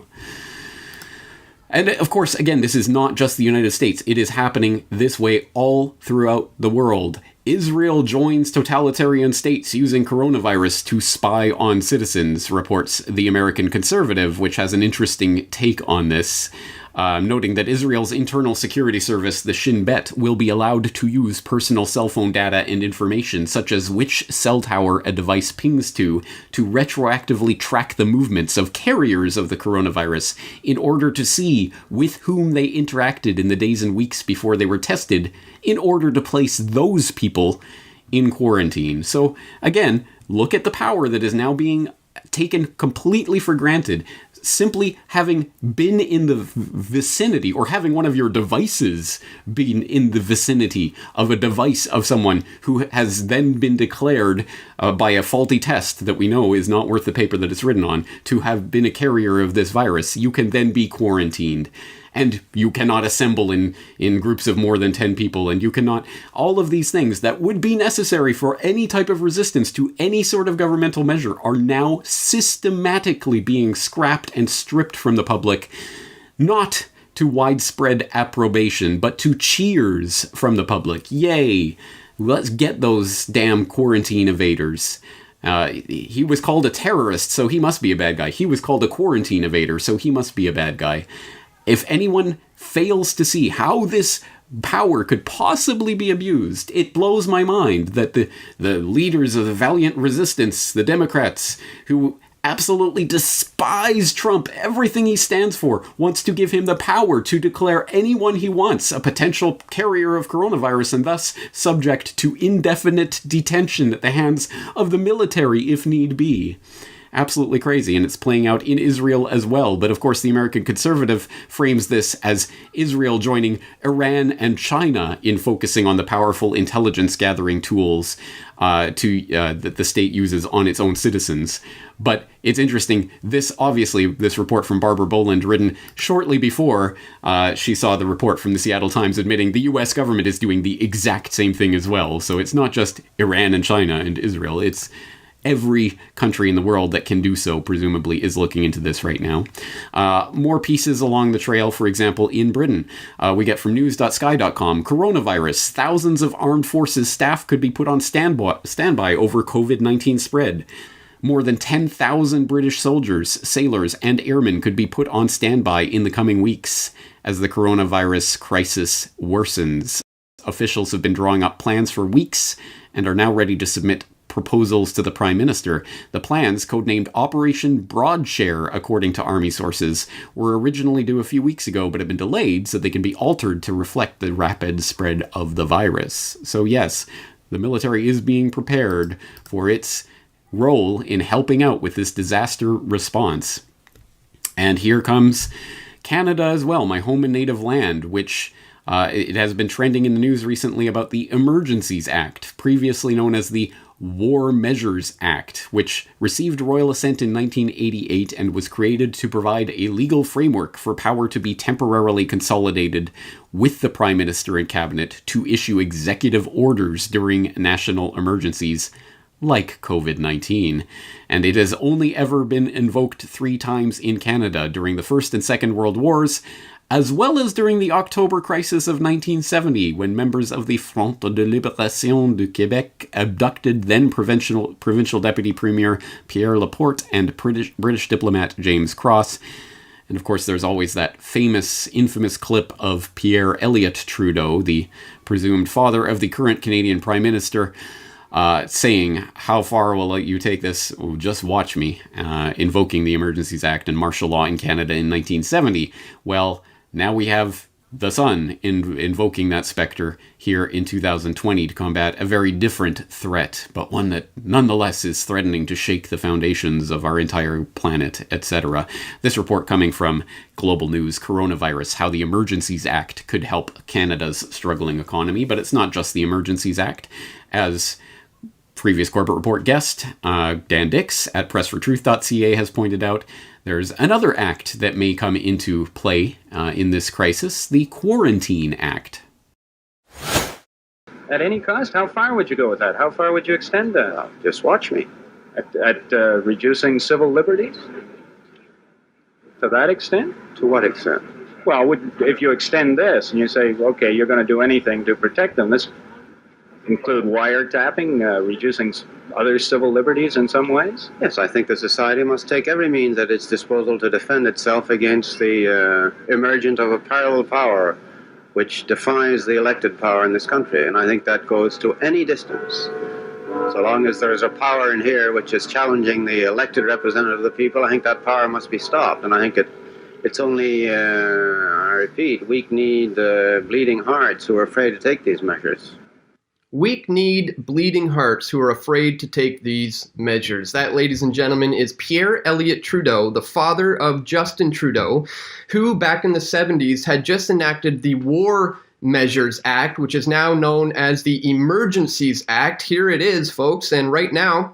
And of course, again, this is not just the United States. It is happening this way all throughout the world. Israel joins totalitarian states using coronavirus to spy on citizens, reports the American Conservative, which has an interesting take on this, noting that Israel's internal security service, the Shin Bet, will be allowed to use personal cell phone data and information, such as which cell tower a device pings to retroactively track the movements of carriers of the coronavirus in order to see with whom they interacted in the days and weeks before they were tested, in order to place those people in quarantine. So, again, look at the power that is now being taken completely for granted. Simply having been in the vicinity, or having one of your devices been in the vicinity of a device of someone who has then been declared by a faulty test that we know is not worth the paper that it's written on, to have been a carrier of this virus, you can then be quarantined. And you cannot assemble in groups of more than 10 people, and you cannot... All of these things that would be necessary for any type of resistance to any sort of governmental measure are now systematically being scrapped and stripped from the public, not to widespread approbation, but to cheers from the public. Yay! Let's get those damn quarantine evaders. He was called a terrorist, so he must be a bad guy. He was called a quarantine evader, so he must be a bad guy. If anyone fails to see how this power could possibly be abused, it blows my mind that the leaders of the valiant resistance, the Democrats, who absolutely despise Trump, everything he stands for, wants to give him the power to declare anyone he wants a potential carrier of coronavirus and thus subject to indefinite detention at the hands of the military if need be. Absolutely crazy, and it's playing out in Israel as well. But of course, the American Conservative frames this as Israel joining Iran and China in focusing on the powerful intelligence gathering tools that the state uses on its own citizens. But it's interesting, this report from Barbara Boland, written shortly before she saw the report from the Seattle Times admitting the US government is doing the exact same thing as well. So it's not just Iran and China and Israel, it's every country in the world that can do so, presumably, is looking into this right now. More pieces along the trail, for example, in Britain. We get from news.sky.com, coronavirus, thousands of armed forces staff could be put on standby over COVID-19 spread. More than 10,000 British soldiers, sailors, and airmen could be put on standby in the coming weeks as the coronavirus crisis worsens. Officials have been drawing up plans for weeks and are now ready to submit proposals to the Prime Minister. The plans, codenamed Operation Broadshare, according to Army sources, were originally due a few weeks ago, but have been delayed so they can be altered to reflect the rapid spread of the virus. So yes, the military is being prepared for its role in helping out with this disaster response. And here comes Canada as well, my home and native land, which it has been trending in the news recently about the Emergencies Act, previously known as the War Measures Act, which received royal assent in 1988 and was created to provide a legal framework for power to be temporarily consolidated with the Prime Minister and Cabinet to issue executive orders during national emergencies like COVID-19. And it has only ever been invoked 3 times in Canada during the First and Second World Wars, as well as during the October crisis of 1970, when members of the Front de Libération du Québec abducted then provincial Deputy Premier Pierre Laporte and British diplomat James Cross. And of course, there's always that infamous clip of Pierre Elliott Trudeau, the presumed father of the current Canadian Prime Minister, saying, "How far will you take this? Oh, just watch me," invoking the Emergencies Act and martial law in Canada in 1970. Well, now we have the Sun invoking that specter here in 2020 to combat a very different threat, but one that nonetheless is threatening to shake the foundations of our entire planet, etc. This report coming from Global News, Coronavirus, how the Emergencies Act could help Canada's struggling economy. But it's not just the Emergencies Act. As previous Corbett Report guest, Dan Dix at pressfortruth.ca has pointed out, there's another act that may come into play in this crisis, the Quarantine Act. At any cost? How far would you go with that? How far would you extend that? Just watch me. At reducing civil liberties? To that extent? To what extent? Well, if you extend this and you say, okay, you're going to do anything to protect them, this include wiretapping, reducing other civil liberties in some ways? Yes, I think the society must take every means at its disposal to defend itself against the emergence of a parallel power which defies the elected power in this country. And I think that goes to any distance. So long as there's a power in here which is challenging the elected representative of the people, I think that power must be stopped. And I think it's only, I repeat, weak-kneed, bleeding hearts who are afraid to take these measures. Weak-kneed, bleeding hearts who are afraid to take these measures. That, ladies and gentlemen, is Pierre Elliott Trudeau, the father of Justin Trudeau, who back in the 70s had just enacted the War Measures Act, which is now known as the Emergencies Act. Here it is, folks, and right now,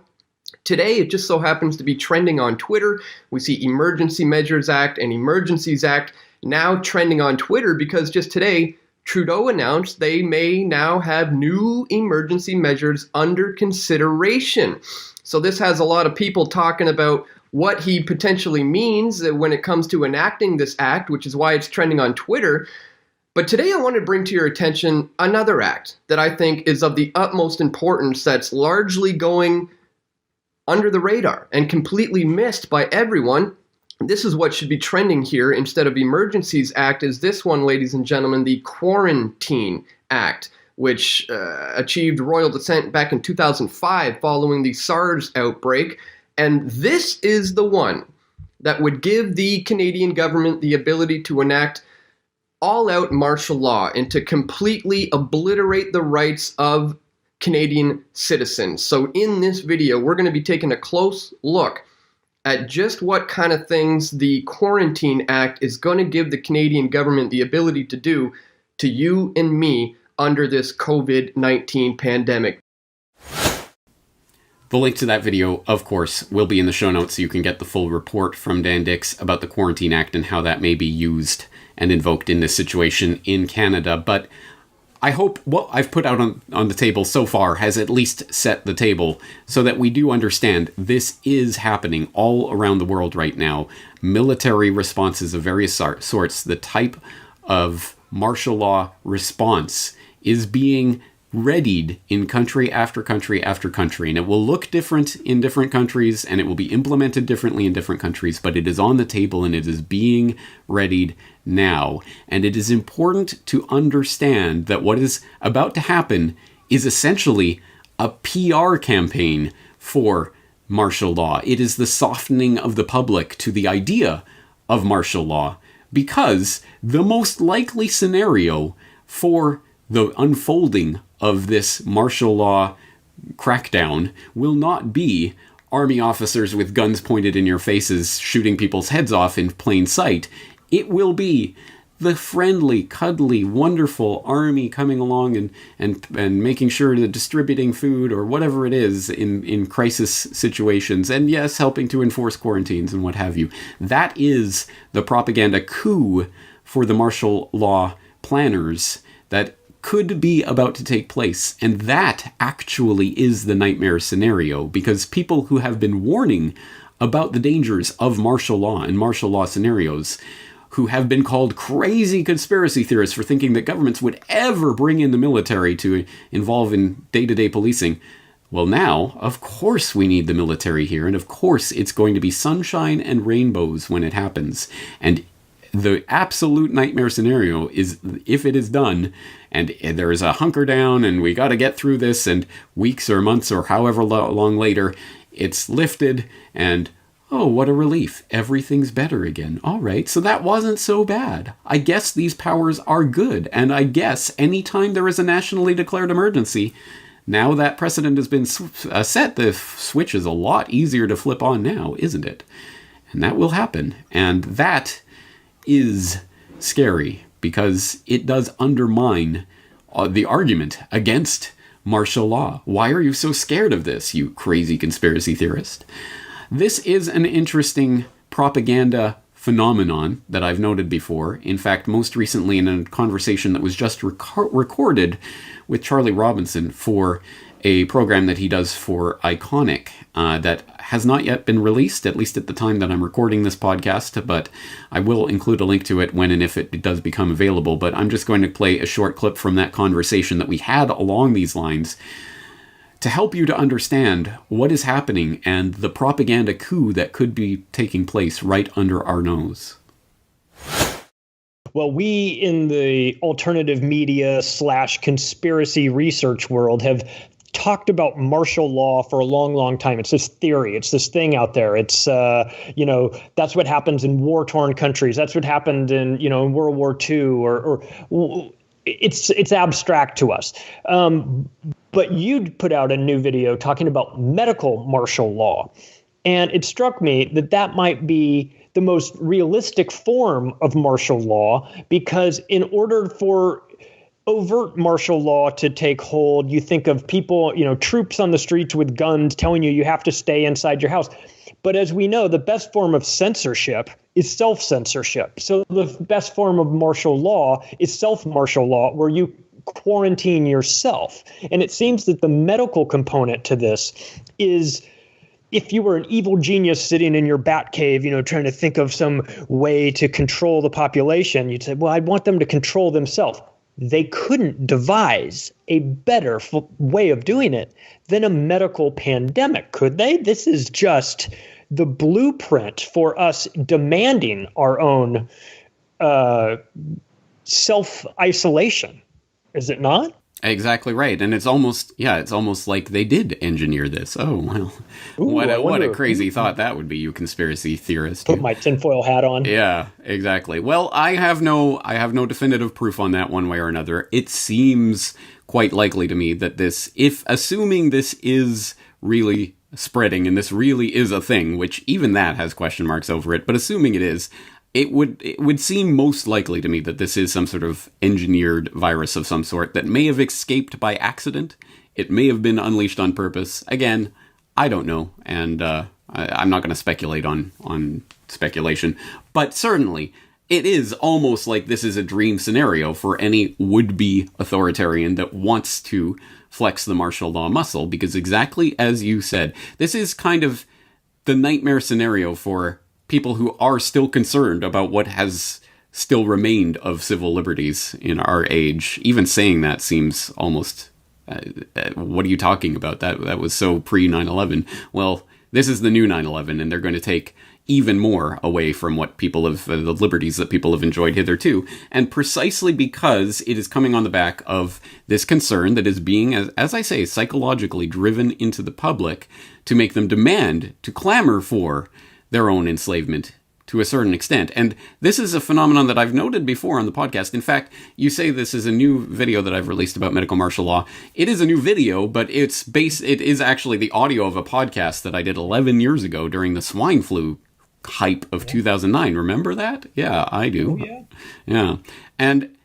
today, it just so happens to be trending on Twitter. We see Emergency Measures Act and Emergencies Act now trending on Twitter because just today, Trudeau announced they may now have new emergency measures under consideration. So this has a lot of people talking about what he potentially means when it comes to enacting this act, which is why it's trending on Twitter. But today I want to bring to your attention another act that I think is of the utmost importance that's largely going under the radar and completely missed by everyone. This is what should be trending here instead of Emergencies Act is this one, ladies and gentlemen, the Quarantine Act, which achieved royal descent back in 2005 following the SARS outbreak. And this is the one that would give the Canadian government the ability to enact all-out martial law and to completely obliterate the rights of Canadian citizens. So in this video, we're going to be taking a close look at just what kind of things the Quarantine Act is going to give the Canadian government the ability to do to you and me under this COVID-19 pandemic. The link to that video, of course, will be in the show notes so you can get the full report from Dan Dix about the Quarantine Act and how that may be used and invoked in this situation in Canada. But I hope what I've put out on the table so far has at least set the table so that we do understand this is happening all around the world right now. Military responses of various sorts, the type of martial law response is being readied in country after country after country. And it will look different in different countries and it will be implemented differently in different countries, but it is on the table and it is being readied now. And it is important to understand that what is about to happen is essentially a PR campaign for martial law. It is the softening of the public to the idea of martial law, because the most likely scenario for the unfolding of this martial law crackdown will not be army officers with guns pointed in your faces shooting people's heads off in plain sight. It will be the friendly, cuddly, wonderful army coming along and making sure that distributing food or whatever it is in crisis situations, and yes, helping to enforce quarantines and what have you. That is the propaganda coup for the martial law planners that could be about to take place. And that actually is the nightmare scenario, because people who have been warning about the dangers of martial law and martial law scenarios, who have been called crazy conspiracy theorists for thinking that governments would ever bring in the military to involve in day-to-day policing. Well, now, of course we need the military here, and of course it's going to be sunshine and rainbows when it happens. And the absolute nightmare scenario is if it is done, and there is a hunker down, and we got to get through this, and weeks or months or however long later, it's lifted, and oh, what a relief. Everything's better again. All right, so that wasn't so bad. I guess these powers are good, and I guess anytime there is a nationally declared emergency, now that precedent has been set, the switch is a lot easier to flip on now, isn't it? And that will happen, and that is scary, because it does undermine the argument against martial law. Why are you so scared of this, you crazy conspiracy theorist? This is an interesting propaganda phenomenon that I've noted before. In fact, most recently in a conversation that was just recorded with Charlie Robinson for a program that he does for Iconic that has not yet been released, at least at the time that I'm recording this podcast, but I will include a link to it when and if it does become available. But I'm just going to play a short clip from that conversation that we had along these lines to help you to understand what is happening and the propaganda coup that could be taking place right under our nose. Well, we in the alternative media / conspiracy research world have talked about martial law for a long, long time. It's this theory. It's this thing out there. It's, that's what happens in war-torn countries. That's what happened in, in World War II or it's abstract to us. But you'd put out a new video talking about medical martial law. And it struck me that that might be the most realistic form of martial law, because in order for overt martial law to take hold, you think of people, troops on the streets with guns telling you have to stay inside your house. But as we know, the best form of censorship is self-censorship. So the best form of martial law is self-martial law, where you quarantine yourself. And it seems that the medical component to this is, if you were an evil genius sitting in your bat cave, trying to think of some way to control the population, you'd say, well, I'd want them to control themselves. They couldn't devise a better way of doing it than a medical pandemic, could they? This is just the blueprint for us demanding our own self-isolation. Is it not? Exactly right. And it's almost like they did engineer this. Oh, well, what a crazy thought that would be, you conspiracy theorist. Put my tinfoil hat on. Yeah, exactly. Well, I have no definitive proof on that one way or another. It seems quite likely to me that assuming this is really spreading and this really is a thing, which even that has question marks over it, but assuming it is, it would seem most likely to me that this is some sort of engineered virus of some sort that may have escaped by accident. It may have been unleashed on purpose. Again, I don't know, and I'm not going to speculate on speculation. But certainly, it is almost like this is a dream scenario for any would-be authoritarian that wants to flex the martial law muscle, because exactly as you said, this is kind of the nightmare scenario for people who are still concerned about what has still remained of civil liberties in our age. Even saying that seems almost, what are you talking about? That was so pre 9/11. Well, this is the new 9/11, and they're going to take even more away from what people have, the liberties that people have enjoyed hitherto. And precisely because it is coming on the back of this concern that is being, as I say, psychologically driven into the public to make them demand, to clamor for their own enslavement to a certain extent. And this is a phenomenon that I've noted before on the podcast. In fact, you say this is a new video that I've released about medical martial law. It is a new video, but it is actually the audio of a podcast that I did 11 years ago during the swine flu hype of 2009. Remember that? Yeah, I do. Oh, yeah. And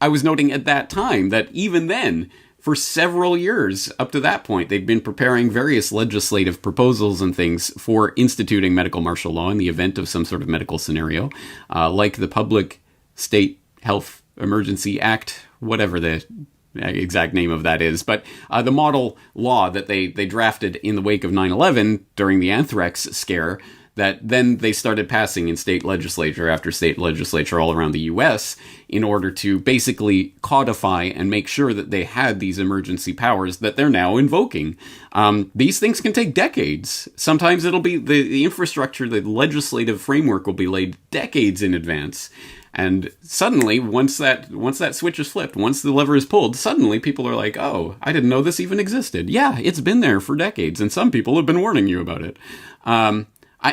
I was noting at that time that even then, for several years up to that point, they'd been preparing various legislative proposals and things for instituting medical martial law in the event of some sort of medical scenario, like the Public State Health Emergency Act, whatever the exact name of that is. But the model law that they drafted in the wake of 9/11 during the anthrax scare, that then they started passing in state legislature after state legislature all around the U.S. in order to basically codify and make sure that they had these emergency powers that they're now invoking. These things can take decades. Sometimes it'll be the infrastructure, the legislative framework will be laid decades in advance. And suddenly, once that switch is flipped, once the lever is pulled, suddenly people are like, oh, I didn't know this even existed. Yeah, it's been there for decades, and some people have been warning you about it.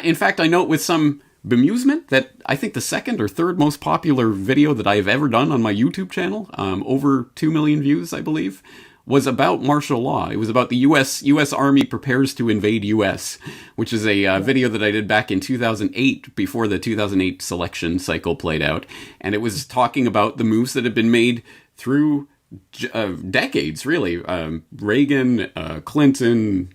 In fact, I note with some bemusement that I think the second or third most popular video that I have ever done on my YouTube channel, over 2 million views, I believe, was about martial law. It was about the U.S. Army prepares to invade U.S., which is a video that I did back in 2008, before the 2008 selection cycle played out. And it was talking about the moves that had been made through decades, really. Reagan, Clinton,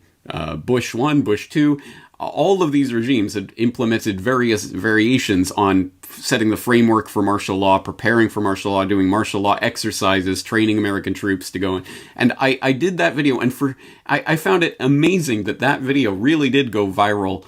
Bush 1, Bush 2, all of these regimes had implemented various variations on setting the framework for martial law, preparing for martial law, doing martial law exercises, training American troops to go in. And I did that video, and I found it amazing that video really did go viral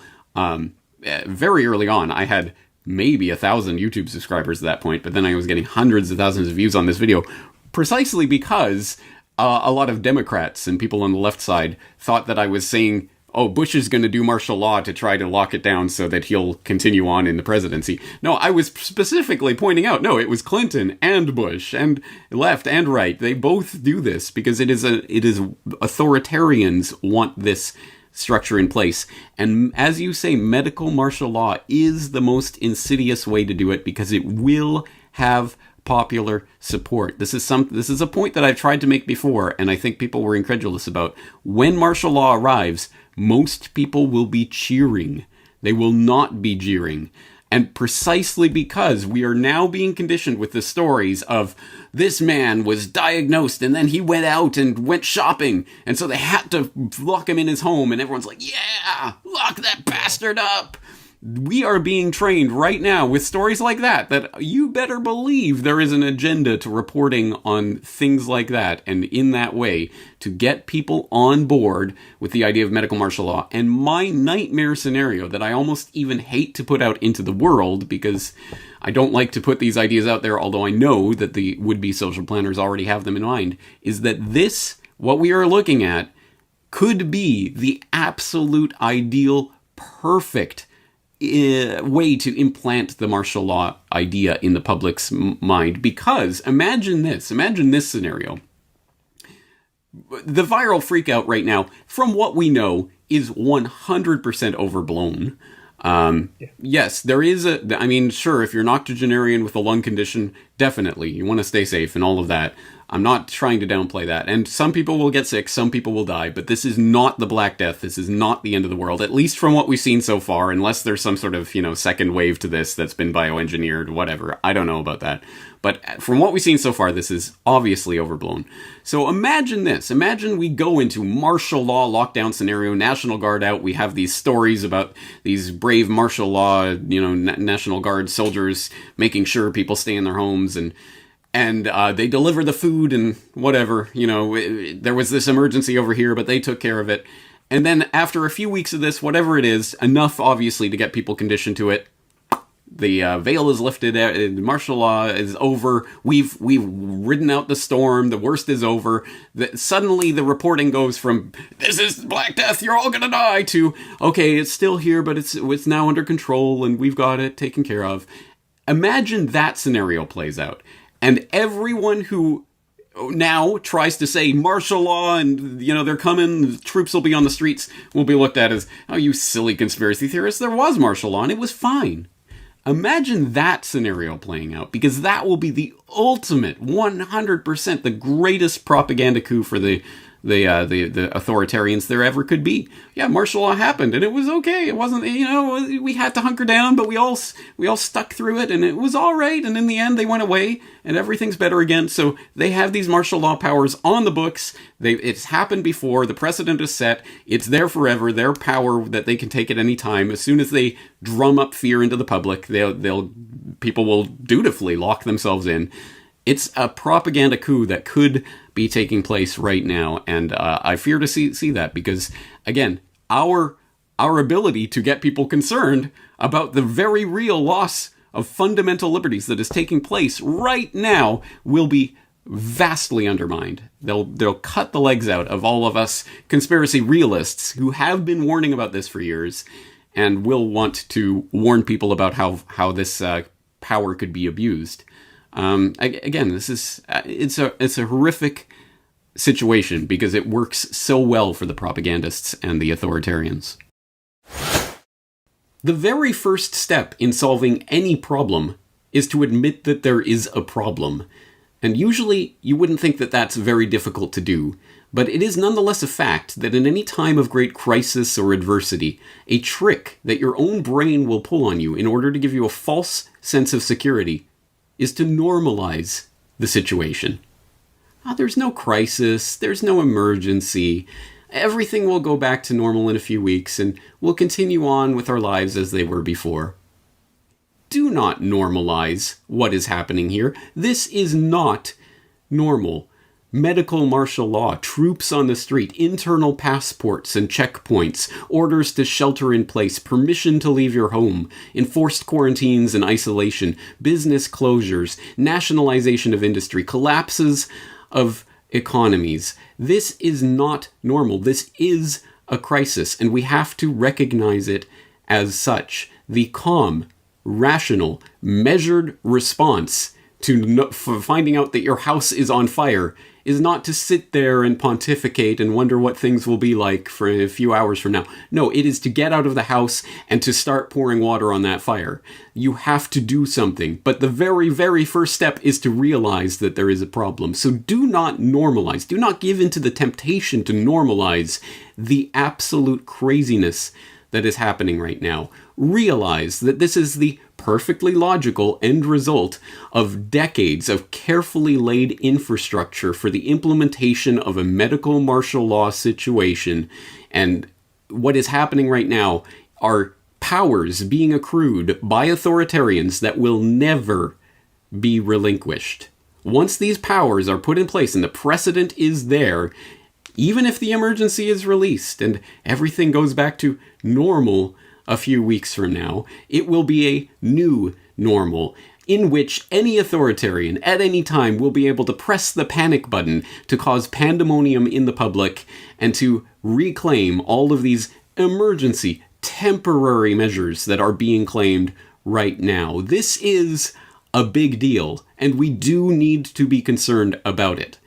very early on. I had maybe 1,000 YouTube subscribers at that point, but then I was getting hundreds of thousands of views on this video, precisely because a lot of Democrats and people on the left side thought that I was saying, oh, Bush is going to do martial law to try to lock it down so that he'll continue on in the presidency. No, I was specifically pointing out, no, it was Clinton and Bush and left and right. They both do this because it is authoritarians want this structure in place. And as you say, medical martial law is the most insidious way to do it because it will have popular support. This is a point that I've tried to make before, and I think people were incredulous about. When martial law arrives, most people will be cheering. They will not be jeering. And precisely because we are now being conditioned with the stories of this man was diagnosed and then he went out and went shopping, and so they had to lock him in his home, and everyone's like, yeah, lock that bastard up. We are being trained right now with stories like that you better believe there is an agenda to reporting on things like that, and in that way to get people on board with the idea of medical martial law. And my nightmare scenario that I almost even hate to put out into the world, because I don't like to put these ideas out there, although I know that the would-be social planners already have them in mind, is that what we are looking at, could be the absolute ideal, perfect way to implant the martial law idea in the public's mind. Because imagine this scenario. The viral freakout right now, from what we know, is 100% overblown. Yes, there is sure, if you're an octogenarian with a lung condition, definitely, you want to stay safe and all of that. I'm not trying to downplay that. And some people will get sick, some people will die, but this is not the Black Death. This is not the end of the world, at least from what we've seen so far, unless there's some sort of, second wave to this that's been bioengineered, whatever. I don't know about that. But from what we've seen so far, this is obviously overblown. So imagine this. Imagine we go into martial law lockdown scenario, National Guard out. We have these stories about these brave martial law, National Guard soldiers making sure people stay in their homes, and they deliver the food and whatever. There was this emergency over here, but they took care of it. And then after a few weeks of this, whatever it is, enough obviously to get people conditioned to it, veil is lifted, martial law is over, we've ridden out the storm, the worst is over. Suddenly the reporting goes from, this is Black Death, you're all gonna die, to, okay, it's still here, but it's now under control, and we've got it taken care of. Imagine that scenario plays out, and everyone who now tries to say martial law and, they're coming, the troops will be on the streets, will be looked at as, oh, you silly conspiracy theorists, there was martial law and it was fine. Imagine that scenario playing out, because that will be the ultimate, 100%, the greatest propaganda coup for the authoritarians there ever could be. Yeah, martial law happened and it was okay. It wasn't, we had to hunker down, but we all stuck through it and it was all right. And in the end, they went away and everything's better again. So they have these martial law powers on the books. It's happened before. The precedent is set. It's there forever. Their power that they can take at any time. As soon as they drum up fear into the public, people will dutifully lock themselves in. It's a propaganda coup that could be taking place right now, and I fear to see that, because, again, our ability to get people concerned about the very real loss of fundamental liberties that is taking place right now will be vastly undermined. They'll cut the legs out of all of us conspiracy realists who have been warning about this for years, and will want to warn people about how this power could be abused. Again, it's a horrific situation because it works so well for the propagandists and the authoritarians. The very first step in solving any problem is to admit that there is a problem. And usually you wouldn't think that that's very difficult to do, but it is nonetheless a fact that in any time of great crisis or adversity, a trick that your own brain will pull on you in order to give you a false sense of security is to normalize the situation. There's no crisis, there's no emergency, everything will go back to normal in a few weeks and we'll continue on with our lives as they were before. Do not normalize what is happening here. This is not normal. Medical martial law, troops on the street, internal passports and checkpoints, orders to shelter in place, permission to leave your home, enforced quarantines and isolation, business closures, nationalization of industry, collapses of economies. This is not normal. This is a crisis, and we have to recognize it as such. The calm, rational, measured response to finding out that your house is on fire is not to sit there and pontificate and wonder what things will be like for a few hours from now. No, it is to get out of the house and to start pouring water on that fire. You have to do something, but the very, very first step is to realize that there is a problem. So do not normalize, do not give in to the temptation to normalize the absolute craziness that is happening right now. Realize that this is the perfectly logical end result of decades of carefully laid infrastructure for the implementation of a medical martial law situation. And what is happening right now are powers being accrued by authoritarians that will never be relinquished. Once these powers are put in place and the precedent is there, even if the emergency is released and everything goes back to normal a few weeks from now, it will be a new normal in which any authoritarian at any time will be able to press the panic button to cause pandemonium in the public and to reclaim all of these emergency, temporary measures that are being claimed right now. This is a big deal, and we do need to be concerned about it.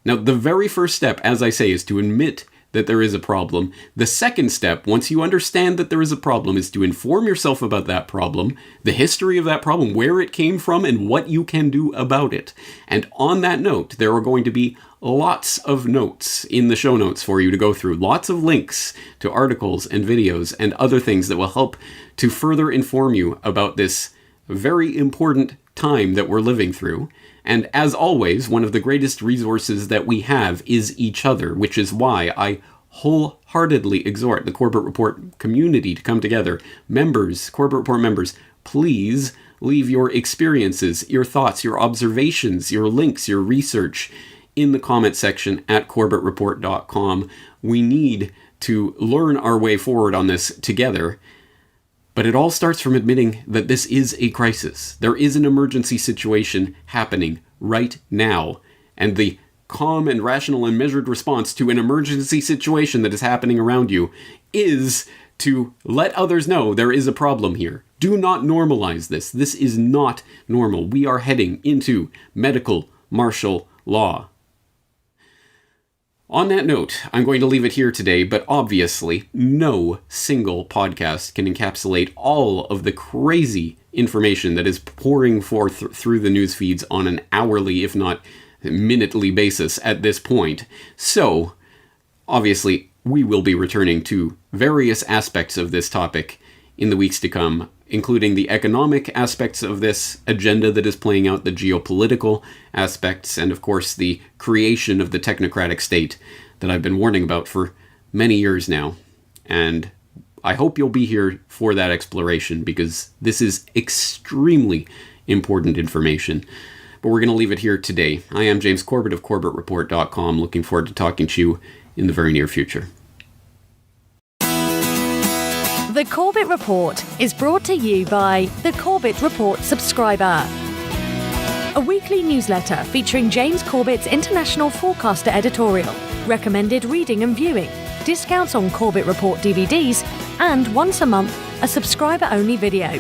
Now, the very first step, as I say, is to admit that there is a problem. The second step, once you understand that there is a problem, is to inform yourself about that problem, the history of that problem, where it came from, and what you can do about it. And on that note, there are going to be lots of notes in the show notes for you to go through, lots of links to articles and videos and other things that will help to further inform you about this very important time that we're living through. And as always, one of the greatest resources that we have is each other, which is why I wholeheartedly exhort the Corbett Report community to come together. Members, Corbett Report members, please leave your experiences, your thoughts, your observations, your links, your research in the comment section at corbettreport.com. We need to learn our way forward on this together. But it all starts from admitting that this is a crisis. There is an emergency situation happening right now. And the calm and rational and measured response to an emergency situation that is happening around you is to let others know there is a problem here. Do not normalize this. This is not normal. We are heading into medical martial law. On that note, I'm going to leave it here today, but obviously no single podcast can encapsulate all of the crazy information that is pouring forth through the news feeds on an hourly, if not minutely basis at this point. So, obviously, we will be returning to various aspects of this topic in the weeks to come, including the economic aspects of this agenda that is playing out, the geopolitical aspects, and of course the creation of the technocratic state that I've been warning about for many years now. And I hope you'll be here for that exploration, because this is extremely important information. But we're going to leave it here today. I am James Corbett of CorbettReport.com, looking forward to talking to you in the very near future. The Corbett Report is brought to you by the Corbett Report subscriber, a weekly newsletter featuring James Corbett's international forecaster editorial, recommended reading and viewing, discounts on Corbett Report DVDs, and once a month, a subscriber-only video.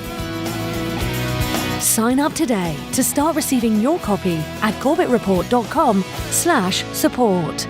Sign up today to start receiving your copy at corbettreport.com/support.